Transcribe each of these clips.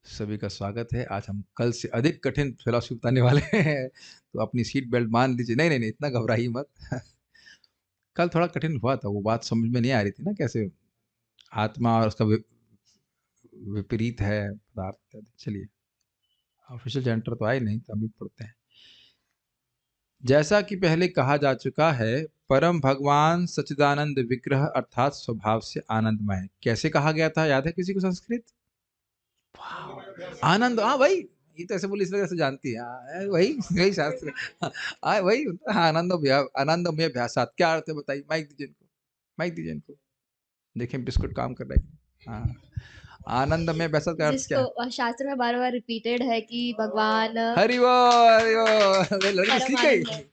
सभी का स्वागत है। आज हम कल से अधिक कठिन फिलॉसफी बताने वाले हैं, तो अपनी सीट बेल्ट बाँध लीजिए। नहीं, नहीं, नहीं, इतना घबराइए मत। कल थोड़ा कठिन हुआ था, वो बात समझ में नहीं आ रही थी ना कैसे आत्मा और उसका विपरीत है पदार्थ। चलिए, ऑफिशियल सेंटर तो आए नहीं, तो हम भी पढ़ते हैं। जैसा कि पहले कहा जा चुका है, परम भगवान सच्चिदानंद विग्रह अर्थात स्वभाव से आनंदमय है। कैसे कहा गया था, याद है किसी को संस्कृत? आनंद, हाँ भाई, ये तो ऐसे बोली इसलिए ऐसे जानती है। वही वही शास्त्र। हाँ वही होता है, आनंदमय अभ्यासात। क्या अर्थ है बताइए? माइक दीजिए इनको, माइक दीजिए इनको। देखें बिस्कुट काम कर रहा है। हाँ, आनंदमय अभ्यासात का अर्थ क्या जिसको है? शास्त्र में बार-बार रिपीटेड है कि भगवान हरि बोल, हरि बोल। लड़की परम सीख गई। आनंद है।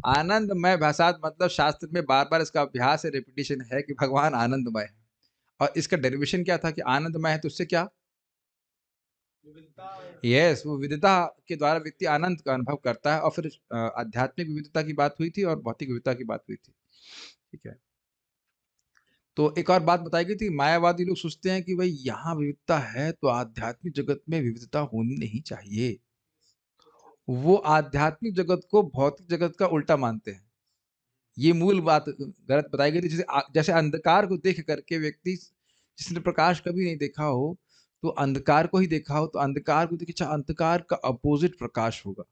आनंदमय अभ्यासात मतलब शास्त्र में बार बार इसका अभ्यास है, रिपीटिशन है कि भगवान आनंदमय है। और इसका डेरिवेशन क्या था कि आनंदमय है तो उससे क्या? यस, वो विविधता के द्वारा व्यक्ति आनंद का अनुभव करता है। और फिर आध्यात्मिक विविधता की बात हुई थी और भौतिक विविधता की बात हुई थी। ठीक है। तो एक और बात बताई गई थी, मायावादी लोग सोचते हैं कि भाई यहाँ विविधता है तो आध्यात्मिक जगत में विविधता होनी नहीं चाहिए। वो आध्यात्मिक जगत को भौतिक जगत का उल्टा मानते हैं। ये मूल बात गलत बताई गई थी। जैसे अंधकार को देख करके व्यक्ति, जिसने प्रकाश कभी नहीं देखा हो, तो अंधकार को ही देखा हो, तो अंधकार को देखिए, अच्छा अंधकार का अपोजिट प्रकाश होगा।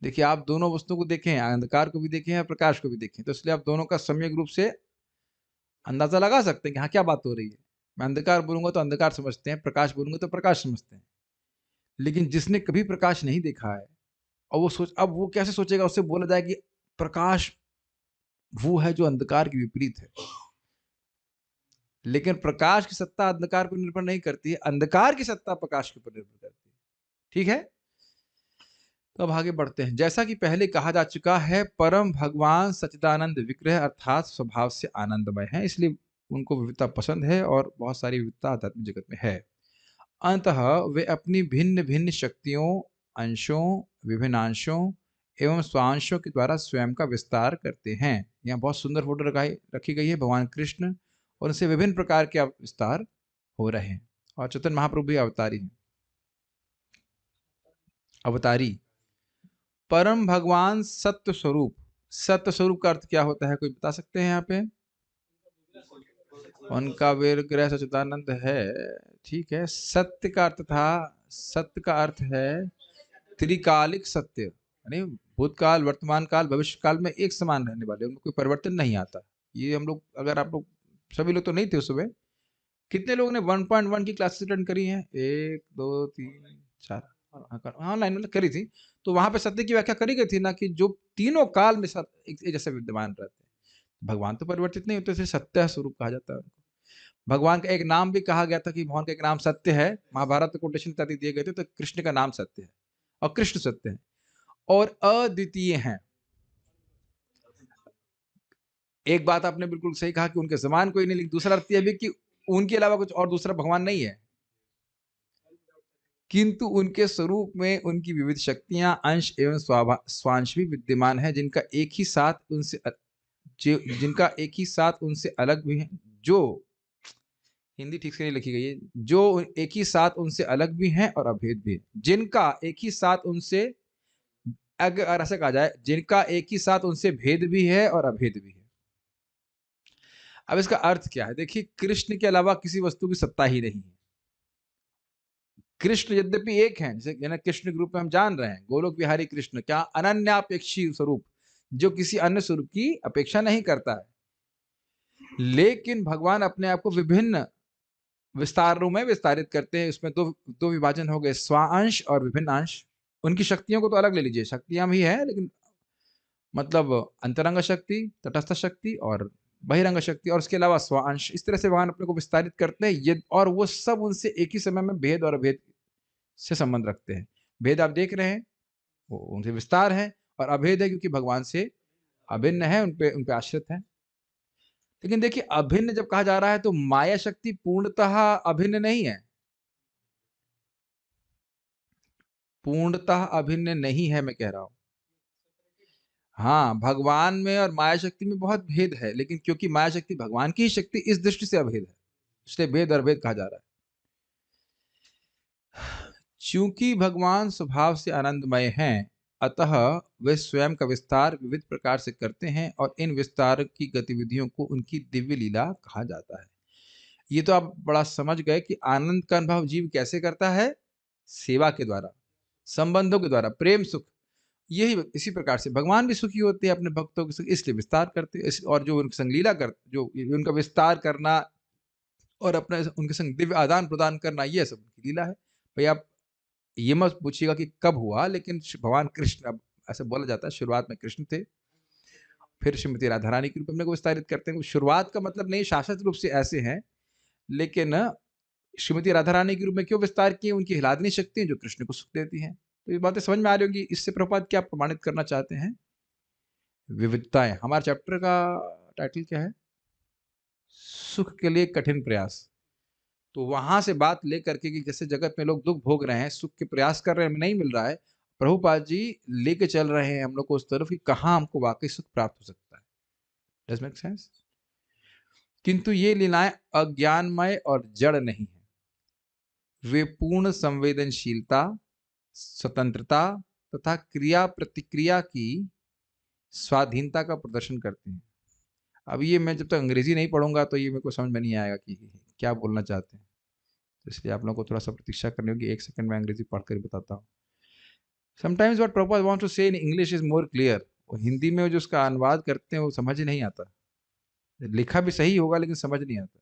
देखिए, आप दोनों वस्तुओं को देखें, अंधकार को भी देखें और प्रकाश को भी देखें, तो इसलिए आप दोनों का सम्यक रूप से अंदाजा लगा सकते हैं कि हाँ, क्या बात हो रही है। मैं अंधकार बोलूँगा तो अंधकार समझते हैं, प्रकाश बोलूँगा तो प्रकाश समझते हैं। लेकिन जिसने कभी प्रकाश नहीं देखा है और अब वो कैसे सोचेगा, उससे बोला जाए कि प्रकाश वो है जो अंधकार के विपरीत है। लेकिन प्रकाश की सत्ता अंधकार पर निर्भर नहीं करती है, अंधकार की सत्ता प्रकाश के ऊपर निर्भर करती है। ठीक है? तो अब आगे बढ़ते हैं। जैसा कि पहले कहा जा चुका है, परम भगवान सच्चिदानंद विग्रह अर्थात स्वभाव से आनंदमय है, इसलिए उनको विविधता पसंद है और बहुत सारी विविधता आध्यात्मिक जगत में है। अंतः वे अपनी भिन्न-भिन्न शक्तियों, अंशों, विभिन्नांशों एवं स्वांशों के द्वारा स्वयं का विस्तार करते हैं। यहाँ बहुत सुंदर फोटो रखी गई है भगवान कृष्ण, और उनसे विभिन्न प्रकार के विस्तार हो रहे हैं। और चैतन्य महाप्रभु भी अवतारी हैं। अवतारी परम भगवान सत्य स्वरूप। सत्य स्वरूप का अर्थ क्या होता है, कोई बता सकते हैं यहाँ पे? उनका विग्रह सच्चिदानंद है। ठीक है। सत्य का अर्थ था, सत्य का अर्थ है त्रिकालिक सत्य, यानी भूतकाल, वर्तमान काल, भविष्य काल में एक समान रहने वाले, उनमें कोई परिवर्तन नहीं आता। ये हम लोग, अगर आप लोग, सभी लोग तो नहीं थे उस समय, कितने लोगों ने 1.1 की क्लासेस अटेंड करी हैं? 1 2 3 4 ऑनलाइन मतलब करी थी। तो वहां पे सत्य की व्याख्या करी गई थी ना, कि जो तीनों काल में एक जैसे विद्यमान रहते हैं। भगवान तो परिवर्तित नहीं होते, इसलिए सत्य स्वरूप कहा जाता है उनको। भगवान का एक नाम भी कहा गया था कि भगवान का एक नाम सत्य है। महाभारत में कोटेशन इत्यादि दिए गए थे, तो कृष्ण का नाम सत्य है और कृष्ण सत्य है और अद्वितीय हैं। एक बात आपने बिल्कुल सही कहा कि उनके समान कोई नहीं, लेकिन दूसरा अर्थ यह भी कि उनके अलावा कुछ और दूसरा भगवान नहीं है, किंतु उनके स्वरूप में उनकी विविध शक्तियां, अंश एवं स्वांश भी विद्यमान है, जिनका एक ही साथ उनसे अलग भी है, जो हिंदी ठीक से नहीं लिखी गई है, जो एक ही साथ उनसे अलग भी हैं और अभेद भी है। जिनका एक ही साथ उनसे, अगर ऐसा कहा जाए, जिनका एक ही साथ उनसे भेद भी है और अभेद भी है। अब इसका अर्थ क्या है? देखिए, कृष्ण के अलावा किसी वस्तु की सत्ता ही नहीं है। कृष्ण यद्यपि एक हैं, जैसे कृष्ण के रूप में हम जान रहे हैं, गोलोक विहारी कृष्ण, क्या अनन्यापेक्षी स्वरूप, जो किसी अन्य स्वरूप की अपेक्षा नहीं करता है। लेकिन भगवान अपने आप को विभिन्न विस्तारों में विस्तारित करते हैं। उसमें दो दो विभाजन हो गए, स्वांश और विभिन्न अंश। उनकी शक्तियों को तो अलग ले लीजिए, शक्तियां भी है, लेकिन मतलब अंतरंग शक्ति, तटस्थ शक्ति और बहिरंग शक्ति, और उसके अलावा स्वांश। इस तरह से भगवान अपने को विस्तारित करते हैं, ये और वो सब उनसे एक ही समय में भेद और अभेद से संबंध रखते हैं। भेद आप देख रहे हैं, वो उनसे विस्तार है, और अभेद है क्योंकि भगवान से अभिन्न है, उन पे आश्रित है। लेकिन देखिए, अभिन्न जब कहा जा रहा है तो माया शक्ति पूर्णतः अभिन्न नहीं है, पूर्णतः अभिन्न नहीं है, मैं कह रहा हूं। हाँ, भगवान में और माया शक्ति में बहुत भेद है, लेकिन क्योंकि माया शक्ति भगवान की ही शक्ति, इस दृष्टि से अभेद है, इसलिए भेद और भेद कहा जा रहा है। चूंकि भगवान स्वभाव से आनंदमय हैं, अतः वे स्वयं का विस्तार विविध प्रकार से करते हैं और इन विस्तार की गतिविधियों को उनकी दिव्य लीला कहा जाता है। ये तो आप बड़ा समझ गए कि आनंद का अनुभव जीव कैसे करता है? सेवा के द्वारा, संबंधों के द्वारा, प्रेम सुख। यही इसी प्रकार से भगवान भी सुखी होते हैं अपने भक्तों के संग, इसलिए विस्तार करते हैं। और जो उनके संग लीला कर, जो उनका विस्तार करना और अपने उनके संग दिव्य आदान प्रदान करना, ये सब उनकी लीला है। भाई आप ये मत पूछिएगा कि कब हुआ, लेकिन भगवान कृष्ण, अब ऐसे बोला जाता है शुरुआत में कृष्ण थे, फिर श्रीमती राधा रानी के रूप में अपने को विस्तारित करते हैं। शुरुआत का मतलब नहीं शाश्वत रूप से ऐसे हैं, लेकिन श्रीमती राधा रानी के रूप में क्यों विस्तार किए? उनकी हिलादनी शक्ति जो कृष्ण को सुख देती हैं। तो ये बातें समझ में आ रही होंगी। इससे प्रभुपाद क्या प्रमाणित करना चाहते हैं? विविधताएं। हमारा चैप्टर का टाइटल क्या है? सुख के लिए कठिन प्रयास। तो वहां से बात लेकर के कि जैसे जगत में लोग दुख भोग रहे हैं, सुख के प्रयास कर रहे हैं, नहीं मिल रहा है, प्रभुपाद जी लेके चल रहे हैं हम लोग को उस तरफ कि कहाँ हमको वाकई सुख प्राप्त हो सकता है। Does make sense? किंतु ये लीलाएं अज्ञानमय और जड़ नहीं है। वे पूर्ण संवेदनशीलता, स्वतंत्रता तथा क्रिया प्रतिक्रिया की स्वाधीनता का प्रदर्शन करते हैं। अब ये मैं जब तक अंग्रेजी नहीं पढ़ूंगा तो ये मेरे को समझ में नहीं आएगा कि क्या बोलना चाहते हैं। तो इसलिए आप लोगों को थोड़ा सा प्रतीक्षा करनी होगी। एक सेकंड में अंग्रेजी पढ़कर बताता हूँ। Sometimes what Prabhupada want to say in English is more clear. वो हिंदी में जो उसका अनुवाद करते हैं वो समझ ही नहीं आता। लिखा भी सही होगा लेकिन समझ नहीं आता।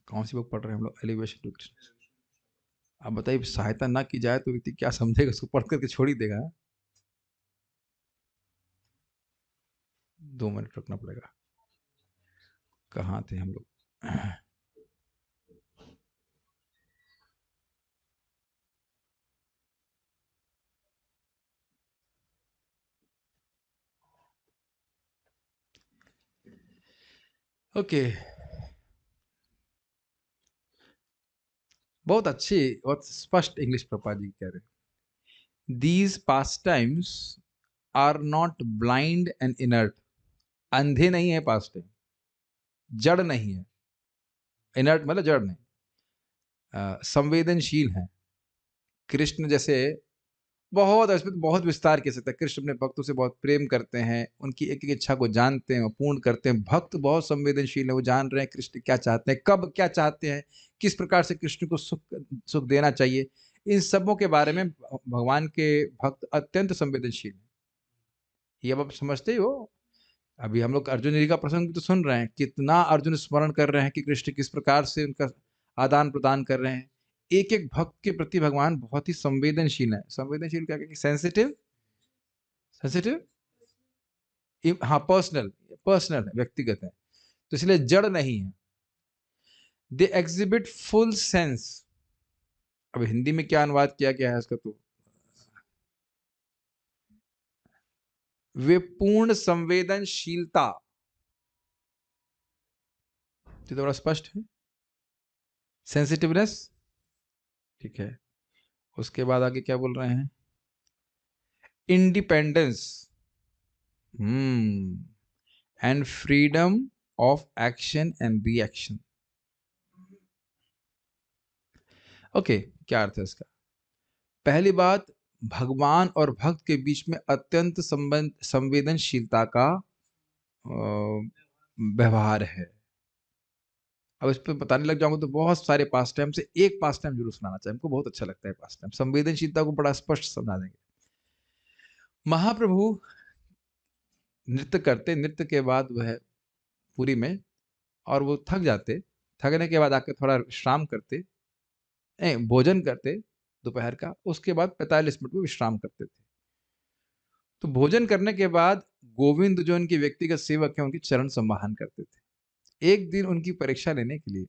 कौन सी बुक पढ़ रहे हैं हम लोग? Elevation to Krishna. अब बताइए, सहायता ना की जाए तो व्यक्ति क्या समझेगा? उसको पढ़ करके छोड़ ही देगा। 2 मिनट रुकना पड़ेगा। कहाँ थे हम लोग? ओके, बहुत अच्छी, बहुत स्पष्ट इंग्लिश प्रभुपाद जी कह रहे हैं। These pastimes are not blind and inert. अंधे नहीं है पास टाइम, जड़ नहीं है। इनर्ट मतलब जड़ नहीं, संवेदनशील है। कृष्ण जैसे बहुत, इसमें बहुत विस्तार किया सकता है। कृष्ण अपने भक्तों से बहुत प्रेम करते हैं, उनकी एक एक इच्छा को जानते हैं और पूर्ण करते हैं। भक्त बहुत संवेदनशील है, वो जान रहे हैं कृष्ण क्या चाहते हैं, कब क्या चाहते हैं, किस प्रकार से कृष्ण को सुख सुख देना चाहिए। इन सबों के बारे में भगवान के भक्त अत्यंत संवेदनशील हैं। ये अब आप समझते ही हो। अभी हम लोग अर्जुन जी का प्रसंग भी तो सुन रहे हैं, कितना अर्जुन स्मरण कर रहे हैं कि कृष्ण किस प्रकार से उनका आदान प्रदान कर रहे हैं। एक एक भक्त के प्रति भगवान बहुत ही संवेदनशील है। संवेदनशील क्या कहते हैं? सेंसिटिव, सेंसिटिव, हाँ, पर्सनल, पर्सनल है, व्यक्तिगत है। तो इसलिए जड़ नहीं है। They exhibit full sense. अब हिंदी में क्या अनुवाद किया गया है इसका? तो वे पूर्ण संवेदनशीलता, तो बड़ा स्पष्ट है। सेंसिटिवनेस, ठीक है। उसके बाद आगे क्या बोल रहे हैं? Independence and freedom of action and reaction. Okay, क्या अर्थ है इसका? पहली बात, भगवान और भक्त के बीच में अत्यंत संवेदनशीलता का व्यवहार है। अब इस पर बताने लग जाऊंगा तो बहुत सारे पास टाइम से एक पास टाइम जरूर सुनाना चाहिए। हमको बहुत अच्छा लगता है पास टाइम, संवेदनशीलता को बड़ा स्पष्ट समझा देंगे। महाप्रभु नृत्य करते, नृत्य के बाद वह पुरी में, और वो थक जाते, थकने के बाद आकर थोड़ा विश्राम करते, भोजन करते दोपहर का, उसके बाद 45 मिनट में विश्राम करते थे। तो भोजन करने के बाद गोविंद जो उनके व्यक्तिगत सेवक हैं उनकी चरण संवाहन करते थे। एक दिन उनकी परीक्षा लेने के लिए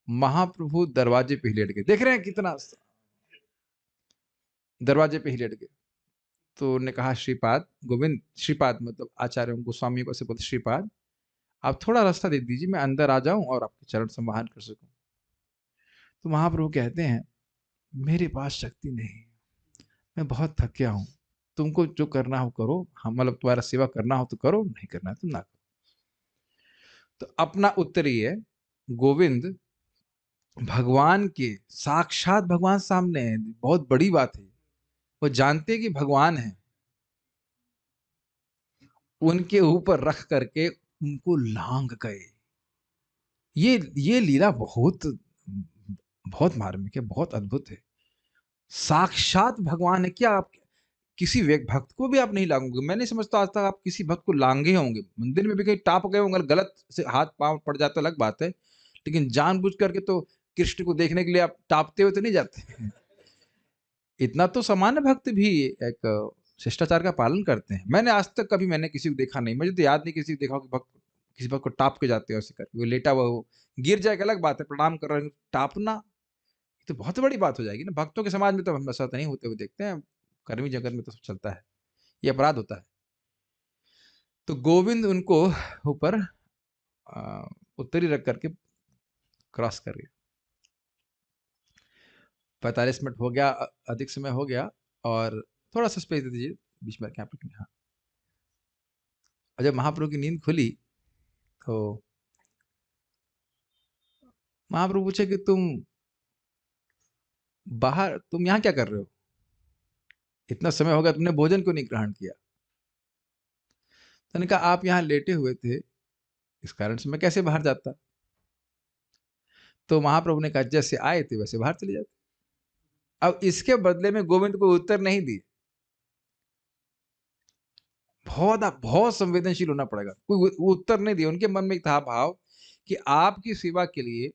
महाप्रभु दरवाजे पे ही लेट गए। देख रहे हैं कितना, दरवाजे पे ही लेट गए। तो उन्होंने कहा, श्रीपाद, गोविंद, श्रीपाद मतलब आचार्य गोस्वामी को से बोलते, श्रीपाद आप थोड़ा रास्ता दे दीजिए, मैं अंदर आ जाऊं और आपके चरण संवाहन कर सकूं। तो महाप्रभु कहते हैं, मेरे पास शक्ति नहीं, मैं बहुत थक गया हूं, तुमको जो करना हो करो, हम मतलब तुम्हारा सेवा करना हो तो करो, नहीं करना है तो ना करो। तो अपना उत्तर ये है, गोविंद भगवान के साक्षात भगवान सामने है, बहुत बड़ी बात है। वो जानते हैं कि भगवान है, उनके ऊपर रख करके उनको लांग गए। ये लीला बहुत बहुत मार्मिक है, बहुत अद्भुत है। साक्षात भगवान है। क्या आप किसी भक्त को भी आप नहीं लांगोगे? मैं नहीं समझता आज तक आप किसी भक्त को लांगे होंगे। मंदिर में भी कहीं टाप गए होंगे, गलत से हाथ पांव पड़ जाता अलग बात है, लेकिन जानबूझ करके तो कृष्ण को देखने के लिए आप टापते हुए तो नहीं जाते। इतना तो सामान्य भक्त भी एक शिष्टाचार का पालन करते हैं। मैंने आज तक कभी मैंने किसी को देखा नहीं, मुझे तो याद नहीं किसी को देखा हो कि भक्त किसी भक्त को टाप के जाते हैं ऐसे करके। वो लेटा हुआ हो, गिर जाए अलग बात है, प्रणाम कर रहे हैं, टापना तो बहुत बड़ी बात हो जाएगी ना। भक्तों के समाज में तो हम ऐसा तो नहीं होते हुए देखते हैं, कर्मी जगत में तो सब चलता है, ये अपराध होता है। तो गोविंद उनको ऊपर उत्तरी रख करके क्रॉस कर गए। 45 मिनट हो गया, अधिक समय हो गया, और थोड़ा सा स्पेस दे दीजिए बीच में क्या। हाँ, और जब महाप्रभु की नींद खुली तो महाप्रभु पूछे कि तुम यहाँ क्या कर रहे हो? इतना समय हो गया, तुमने भोजन क्यों नहीं ग्रहण किया? तो मैंने कहा आप यहाँ लेटे हुए थे, इस कारण से मैं कैसे बाहर जाता? तो महाप्रभु ने कहा जैसे आए थे वैसे बाहर चले जाते। अब इसके बदले में गोविंद को उत्तर नहीं दिए। बहुत बहुत संवेदनशील होना पड़ेगा। कोई वो उत्तर नहीं दिया। उनके मन में था भाव कि आपकी सेवा के लिए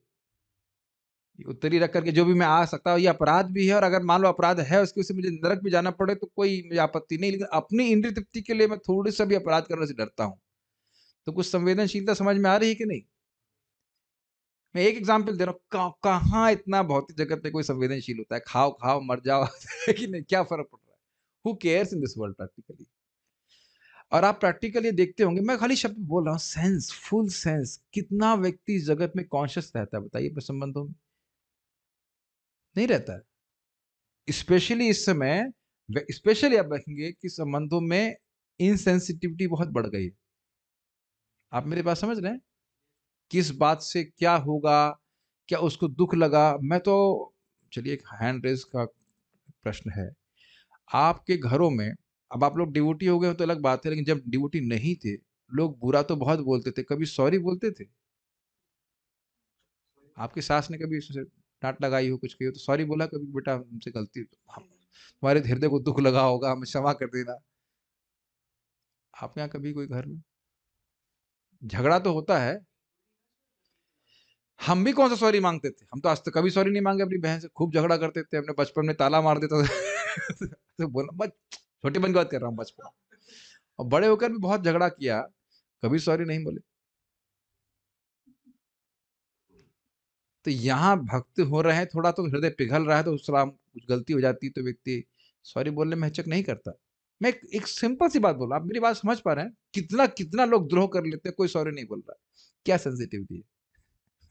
उत्तरी रख करके जो भी मैं आ सकता हूँ, ये अपराध भी है, और अगर मान लो अपराध है उसकी वजह से मुझे नरक भी जाना पड़े तो कोई मुझे आपत्ति नहीं, लेकिन अपनी इंद्रिय तृप्ति के लिए मैं थोड़ी सा भी अपराध करने से डरता हूँ। तो कुछ संवेदनशीलता समझ में आ रही है कि नहीं? मैं एक एग्जाम्पल दे रहा हूँ, कहाँ इतना भौतिक जगत में कोई संवेदनशील होता है? खाओ खाओ मर जाओ कि नहीं, क्या फर्क पड़ रहा है? Who cares in this world practically. और आप प्रैक्टिकली देखते होंगे, मैं खाली शब्द बोल रहा हूँ, सेंस, फुल सेंस। कितना व्यक्ति इस जगत में कॉन्शियस रहता है बताइए? संबंधों में नहीं रहता है। स्पेशली इस समय, स्पेशली आप देखेंगे कि संबंधों में इनसेंसिटिविटी बहुत बढ़ गई है। आप मेरी बात समझ रहे हैं? किस बात से क्या होगा, क्या उसको दुख लगा? मैं तो, चलिए एक हैंड रेज का प्रश्न है। आपके घरों में, अब आप लोग डिवोटी हो गए हो तो अलग बात है, लेकिन जब डिवोटी नहीं थे, लोग बुरा तो बहुत बोलते थे, कभी सॉरी बोलते थे? आपकी सास ने कभी डांट लगाई हो, कुछ कही हो तो सॉरी बोला कभी? बेटा हमसे गलती, हमारे हृदय को दुख लगा होगा, हमें क्षमा कर देना। आपके यहाँ कभी कोई घर में झगड़ा तो होता है? हम भी कौन सा सॉरी मांगते थे? हम तो आज तक कभी सॉरी नहीं मांगे अपनी बहन से। खूब झगड़ा करते थे, अपने बचपन में ताला मार देता था। तो बोला, बस छोटे बन की बात कर रहा हूँ, बचपन। और बड़े होकर भी बहुत झगड़ा किया, कभी सॉरी नहीं बोले। तो यहाँ भक्त हो रहे हैं, थोड़ा तो हृदय पिघल रहा है, तो सलाम कुछ गलती हो जाती है तो व्यक्ति सॉरी बोलने में हिचक नहीं करता। मैं एक सिंपल सी बात बोल रहा हूं, आप मेरी बात समझ पा रहे हैं? कितना कितना लोग द्रोह कर लेते हैं, कोई सॉरी नहीं बोल रहा है। क्या सेंसिटिविटी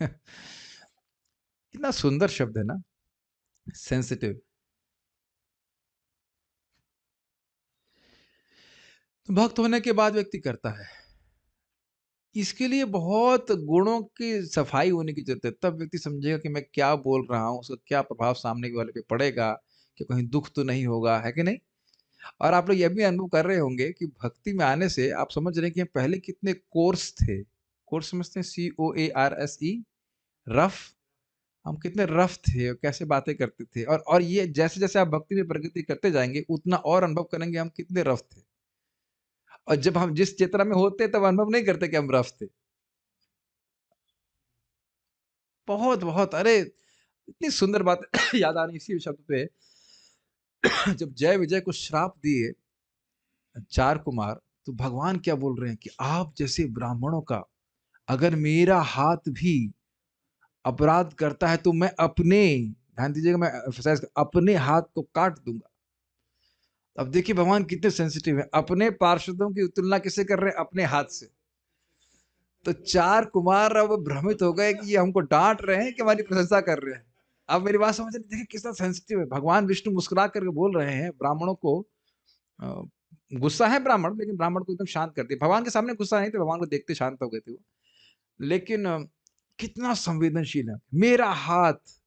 है! कितना सुंदर शब्द है ना, सेंसिटिव। तो भक्त होने के बाद व्यक्ति करता है, इसके लिए बहुत गुणों की सफाई होने की जरूरत है। तब व्यक्ति समझेगा कि मैं क्या बोल रहा हूँ, उसका क्या प्रभाव सामने वाले पे पड़ेगा, कि कहीं दुख तो नहीं होगा, है कि नहीं? और आप लोग ये भी अनुभव कर रहे होंगे कि भक्ति में आने से आप समझ रहे हैं कि पहले कितने कोर्स थे। कोर्स समझते हैं? COARSE, rough. हम कितने रफ थे और कैसे बातें करते थे, और ये जैसे जैसे आप भक्ति में प्रगति करते जाएंगे उतना और अनुभव करेंगे हम कितने रफ थे। और जब हम जिस चेतना में होते तब अनुभव नहीं करते कि हम रफ थे। बहुत बहुत, अरे इतनी सुंदर बात याद आ रही इसी शब्द पे। जब जय विजय को श्राप दिए चार कुमार, तो भगवान क्या बोल रहे हैं कि आप जैसे ब्राह्मणों का अगर मेरा हाथ भी अपराध करता है तो मैं अपने, ध्यान दीजिएगा, मैं emphasize अपने हाथ को काट दूंगा। अब देखिए भगवान कितने सेंसिटिव है, अपने पार्षदों की तुलना किससे कर रहे हैं? अपने हाथ से। तो चार कुमार अब भ्रमित हो गए कि ये हमको डांट रहे हैं कि हमारी प्रशंसा कर रहे हैं। अब मेरी बात समझ, देखिए कितना सेंसिटिव है। भगवान विष्णु मुस्कुरा करके बोल रहे हैं ब्राह्मणों को। अ, गुस्सा है ब्राह्मण, लेकिन ब्राह्मण को एकदम शांत कर दिया। भगवान के सामने गुस्सा नहीं थे, भगवान को देखते शांत हो गए थे वो। लेकिन कितना संवेदनशील है। मेरा हाथ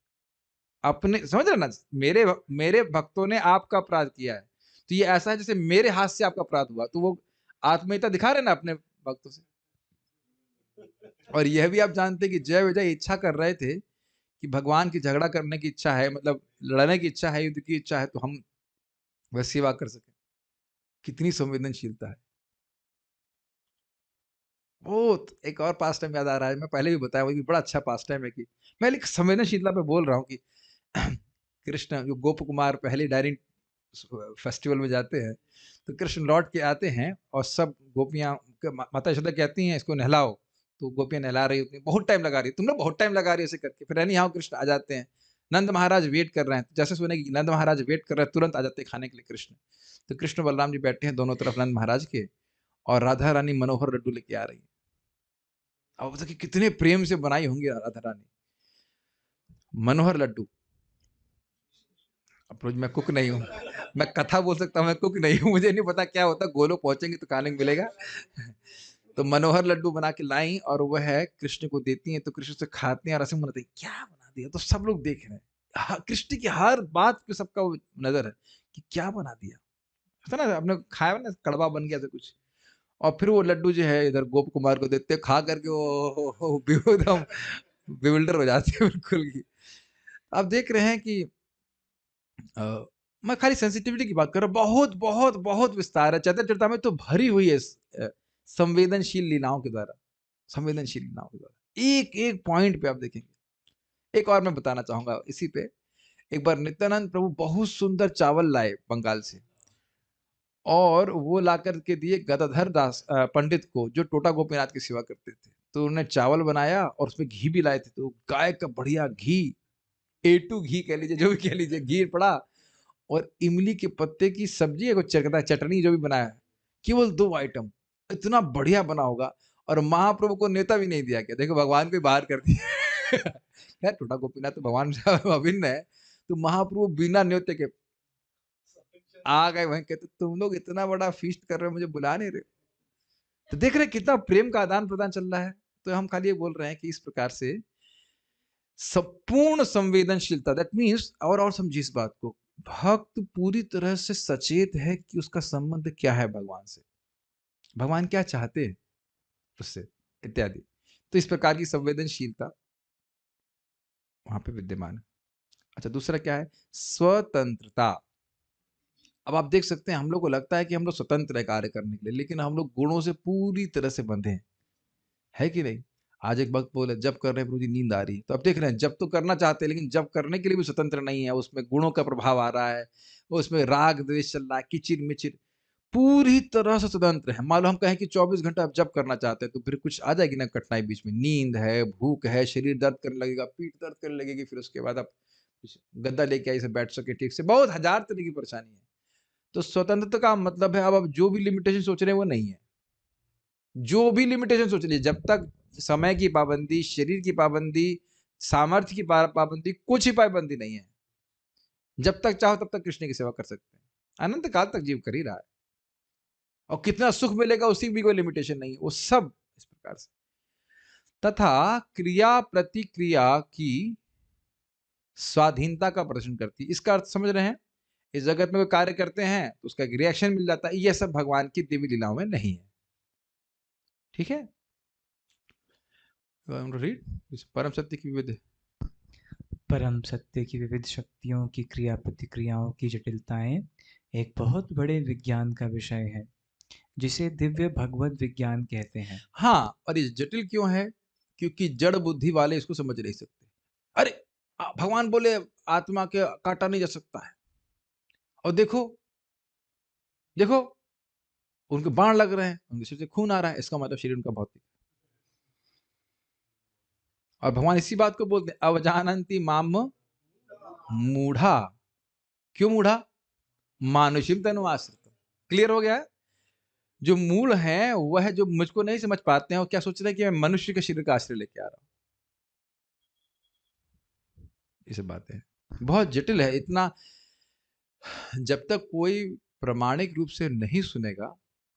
अपने, समझ रहे ना, मेरे भक्तों ने आपका अपराध किया है, तो ये ऐसा है जैसे मेरे हाथ से आपका अपराध हुआ, तो वो आत्मीयता दिखा रहे ना अपने भक्तों से। और यह भी आप जानते हैं कि जय विजय इच्छा कर रहे थे कि भगवान की झगड़ा करने की इच्छा है, मतलब लड़ने की इच्छा है, युद्ध की इच्छा है, तो हम वह सेवा कर सके। कितनी संवेदनशीलता है। बहुत एक और पास टाइम याद आ रहा है, मैं पहले भी बताया, वो भी बड़ा अच्छा पास टाइम है कि मैं एक संवेदनशीलता पे बोल रहा हूँ कि कृष्ण जो गोप कुमार पहले डायरिंग फेस्टिवल में जाते हैं, तो कृष्ण लौट के आते हैं और सब गोपियां माता यशोदा कहती हैं इसको नहलाओ, तो गोपियां नहला रही होती हैं, बहुत टाइम लगा रही है, तुम लोग बहुत टाइम लगा रही है ऐसे करके। फिर यहाँ कृष्ण आ जाते हैं, नंद महाराज वेट कर रहे हैं, जैसे सुने कि नंद महाराज वेट कर रहे हैं, तुरंत आ जाते हैं खाने के लिए कृष्ण। तो कृष्ण बलराम जी बैठे हैं दोनों तरफ नंद महाराज के, और राधा रानी मनोहर लड्डू लेके आ रही है। अब देखिए कितने प्रेम से बनाई होंगी राधा रानी मनोहर लड्डू। अब रोज मैं कुक नहीं हूँ, मैं कथा बोल सकता हूँ, मैं कुक नहीं हूँ, मुझे नहीं पता क्या होता, गोलोक पहुंचेंगे तो खाने को मिलेगा। तो मनोहर लड्डू बना के लाई और वह है कृष्ण को देती हैं, तो कृष्ण से खाते हैं और ऐसे मनाते हैं क्या बना दिया, तो सब लोग देख रहे हैं, कृष्ण की हर बात पे सबका वो नजर है कि क्या बना दिया, ऐसा ना आपने खाया ना कड़वा बन गया था कुछ। और फिर वो लड्डू जो है इधर गोप कुमार को देते, खा करके वो एकदम बिल्डर हो जाते हैं बिल्कुल की। आप देख रहे हैं कि मैं खाली सेंसिटिविटी की बात कर रहा हूँ, बहुत बहुत बहुत विस्तार है, चरितामृत तो भरी हुई है संवेदनशील लीलाओं के द्वारा, संवेदनशील लीलाओं के द्वारा, एक एक पॉइंट पे आप देखेंगे। एक और मैं बताना चाहूंगा इसी पे, एक बार नित्यानंद प्रभु बहुत सुंदर चावल लाए बंगाल से, और वो ला कर के दिए गदाधर दास पंडित को, जो टोटा गोपीनाथ की सेवा करते थे। तो उन्होंने चावल बनाया और उसमें घी भी लाए थे, तो गाय का बढ़िया घी, A2 घी कह लीजिए, जो भी कह लीजिए, घी पड़ा, और इमली के पत्ते की सब्जी, एक चटनी जो भी बनाया है, केवल 2 आइटम, इतना बढ़िया बना होगा। और महाप्रभु को नेता भी नहीं दिया गया, देखो भगवान को बाहर कर दिया। खैर टोटा गोपीनाथ तो भगवान से अभिन्न है, तो महाप्रभु बिना न्योते के आ गए वहीं, कहते तुम लोग इतना बड़ा फीस्ट कर रहे हो, मुझे बुला नहीं रहे। तो देख रहे कितना प्रेम का आदान प्रदान चल रहा है। तो हम खाली ये बोल रहे हैं कि इस प्रकार से संपूर्ण संवेदनशीलता, दैट मीन्स, और समझिए इस बात को, भक्त पूरी तरह से सचेत है कि उसका संबंध क्या है भगवान से, भगवान क्या चाहते हैं उससे, इत्यादि। तो इस प्रकार की संवेदनशीलता वहां पे विद्यमान है। अच्छा, दूसरा क्या है, स्वतंत्रता। अब आप देख सकते हैं, हम लोग को लगता है कि हम लोग स्वतंत्र है कार्य करने के लिए, लेकिन हम लोग गुणों से पूरी तरह से बंधे हैं, है कि नहीं। आज एक वक्त बोले जब कर रहे हैं प्रभु जी नींद आ रही है, तो अब देख रहे हैं जब तो करना चाहते हैं, लेकिन जब करने के लिए भी स्वतंत्र नहीं है, उसमें गुणों का प्रभाव आ रहा है, उसमें राग द्वेष चल रहा है, किचिर मिचिर, पूरी तरह से स्वतंत्र है। मान लो हम कहें कि 24 घंटा आप जब करना चाहते हैं, तो फिर कुछ आ जाएगी ना कठिनाई बीच में, नींद है, भूख है, शरीर दर्द करने लगेगा, पीठ दर्द करने लगेगी, फिर उसके बाद आप गद्दा लेके आई से बैठ सके ठीक से, बहुत हजार तरह की परेशानी है। तो स्वतंत्रता का मतलब है, अब आप जो भी लिमिटेशन सोच रहे हैं वो नहीं है, जो भी लिमिटेशन सोच लीजिए, जब तक समय की पाबंदी, शरीर की पाबंदी, सामर्थ्य की पाबंदी, कुछ ही पाबंदी नहीं है, जब तक चाहो तब तक कृष्ण की सेवा कर सकते हैं, अनंत काल तक जीव कर ही रहा है, और कितना सुख मिलेगा उसकी भी कोई लिमिटेशन नहीं है, वो सब इस प्रकार से। तथा क्रिया प्रतिक्रिया की स्वाधीनता का प्रदर्शन करती है, इसका अर्थ समझ रहे हैं, इस जगत में वो कार्य करते हैं तो उसका एक रिएक्शन मिल जाता है, यह सब भगवान की दिव्य लीलाओं में नहीं है। ठीक है, रीड परम सत्य की विविध, परम सत्य की विविध शक्तियों की क्रिया प्रतिक्रियाओं की जटिलताएं एक बहुत बड़े विज्ञान का विषय है, जिसे दिव्य भगवत विज्ञान कहते हैं। हाँ, और ये जटिल क्यों है, क्योंकि जड़ बुद्धि वाले इसको समझ नहीं सकते। अरे भगवान बोले आत्मा के काटा नहीं जा सकता है, और देखो देखो उनके बाण लग रहे हैं, उनके शरीर से खून आ रहा है, इसका मतलब शरीर उनका भौतिक। और भगवान इसी बात को बोलते हैं, अवजानंती माम मूढ़ा, क्यों मूढ़ा, मानुषिम तनु आश्रित। क्लियर हो गया है? जो मूल है वह जो मुझको नहीं समझ पाते हैं, वो क्या सोच रहे हैं कि मैं मनुष्य के शरीर का आश्रय लेके आ रहा हूं। ये सब बातें बहुत जटिल है, इतना जब तक कोई प्रामाणिक रूप से नहीं सुनेगा,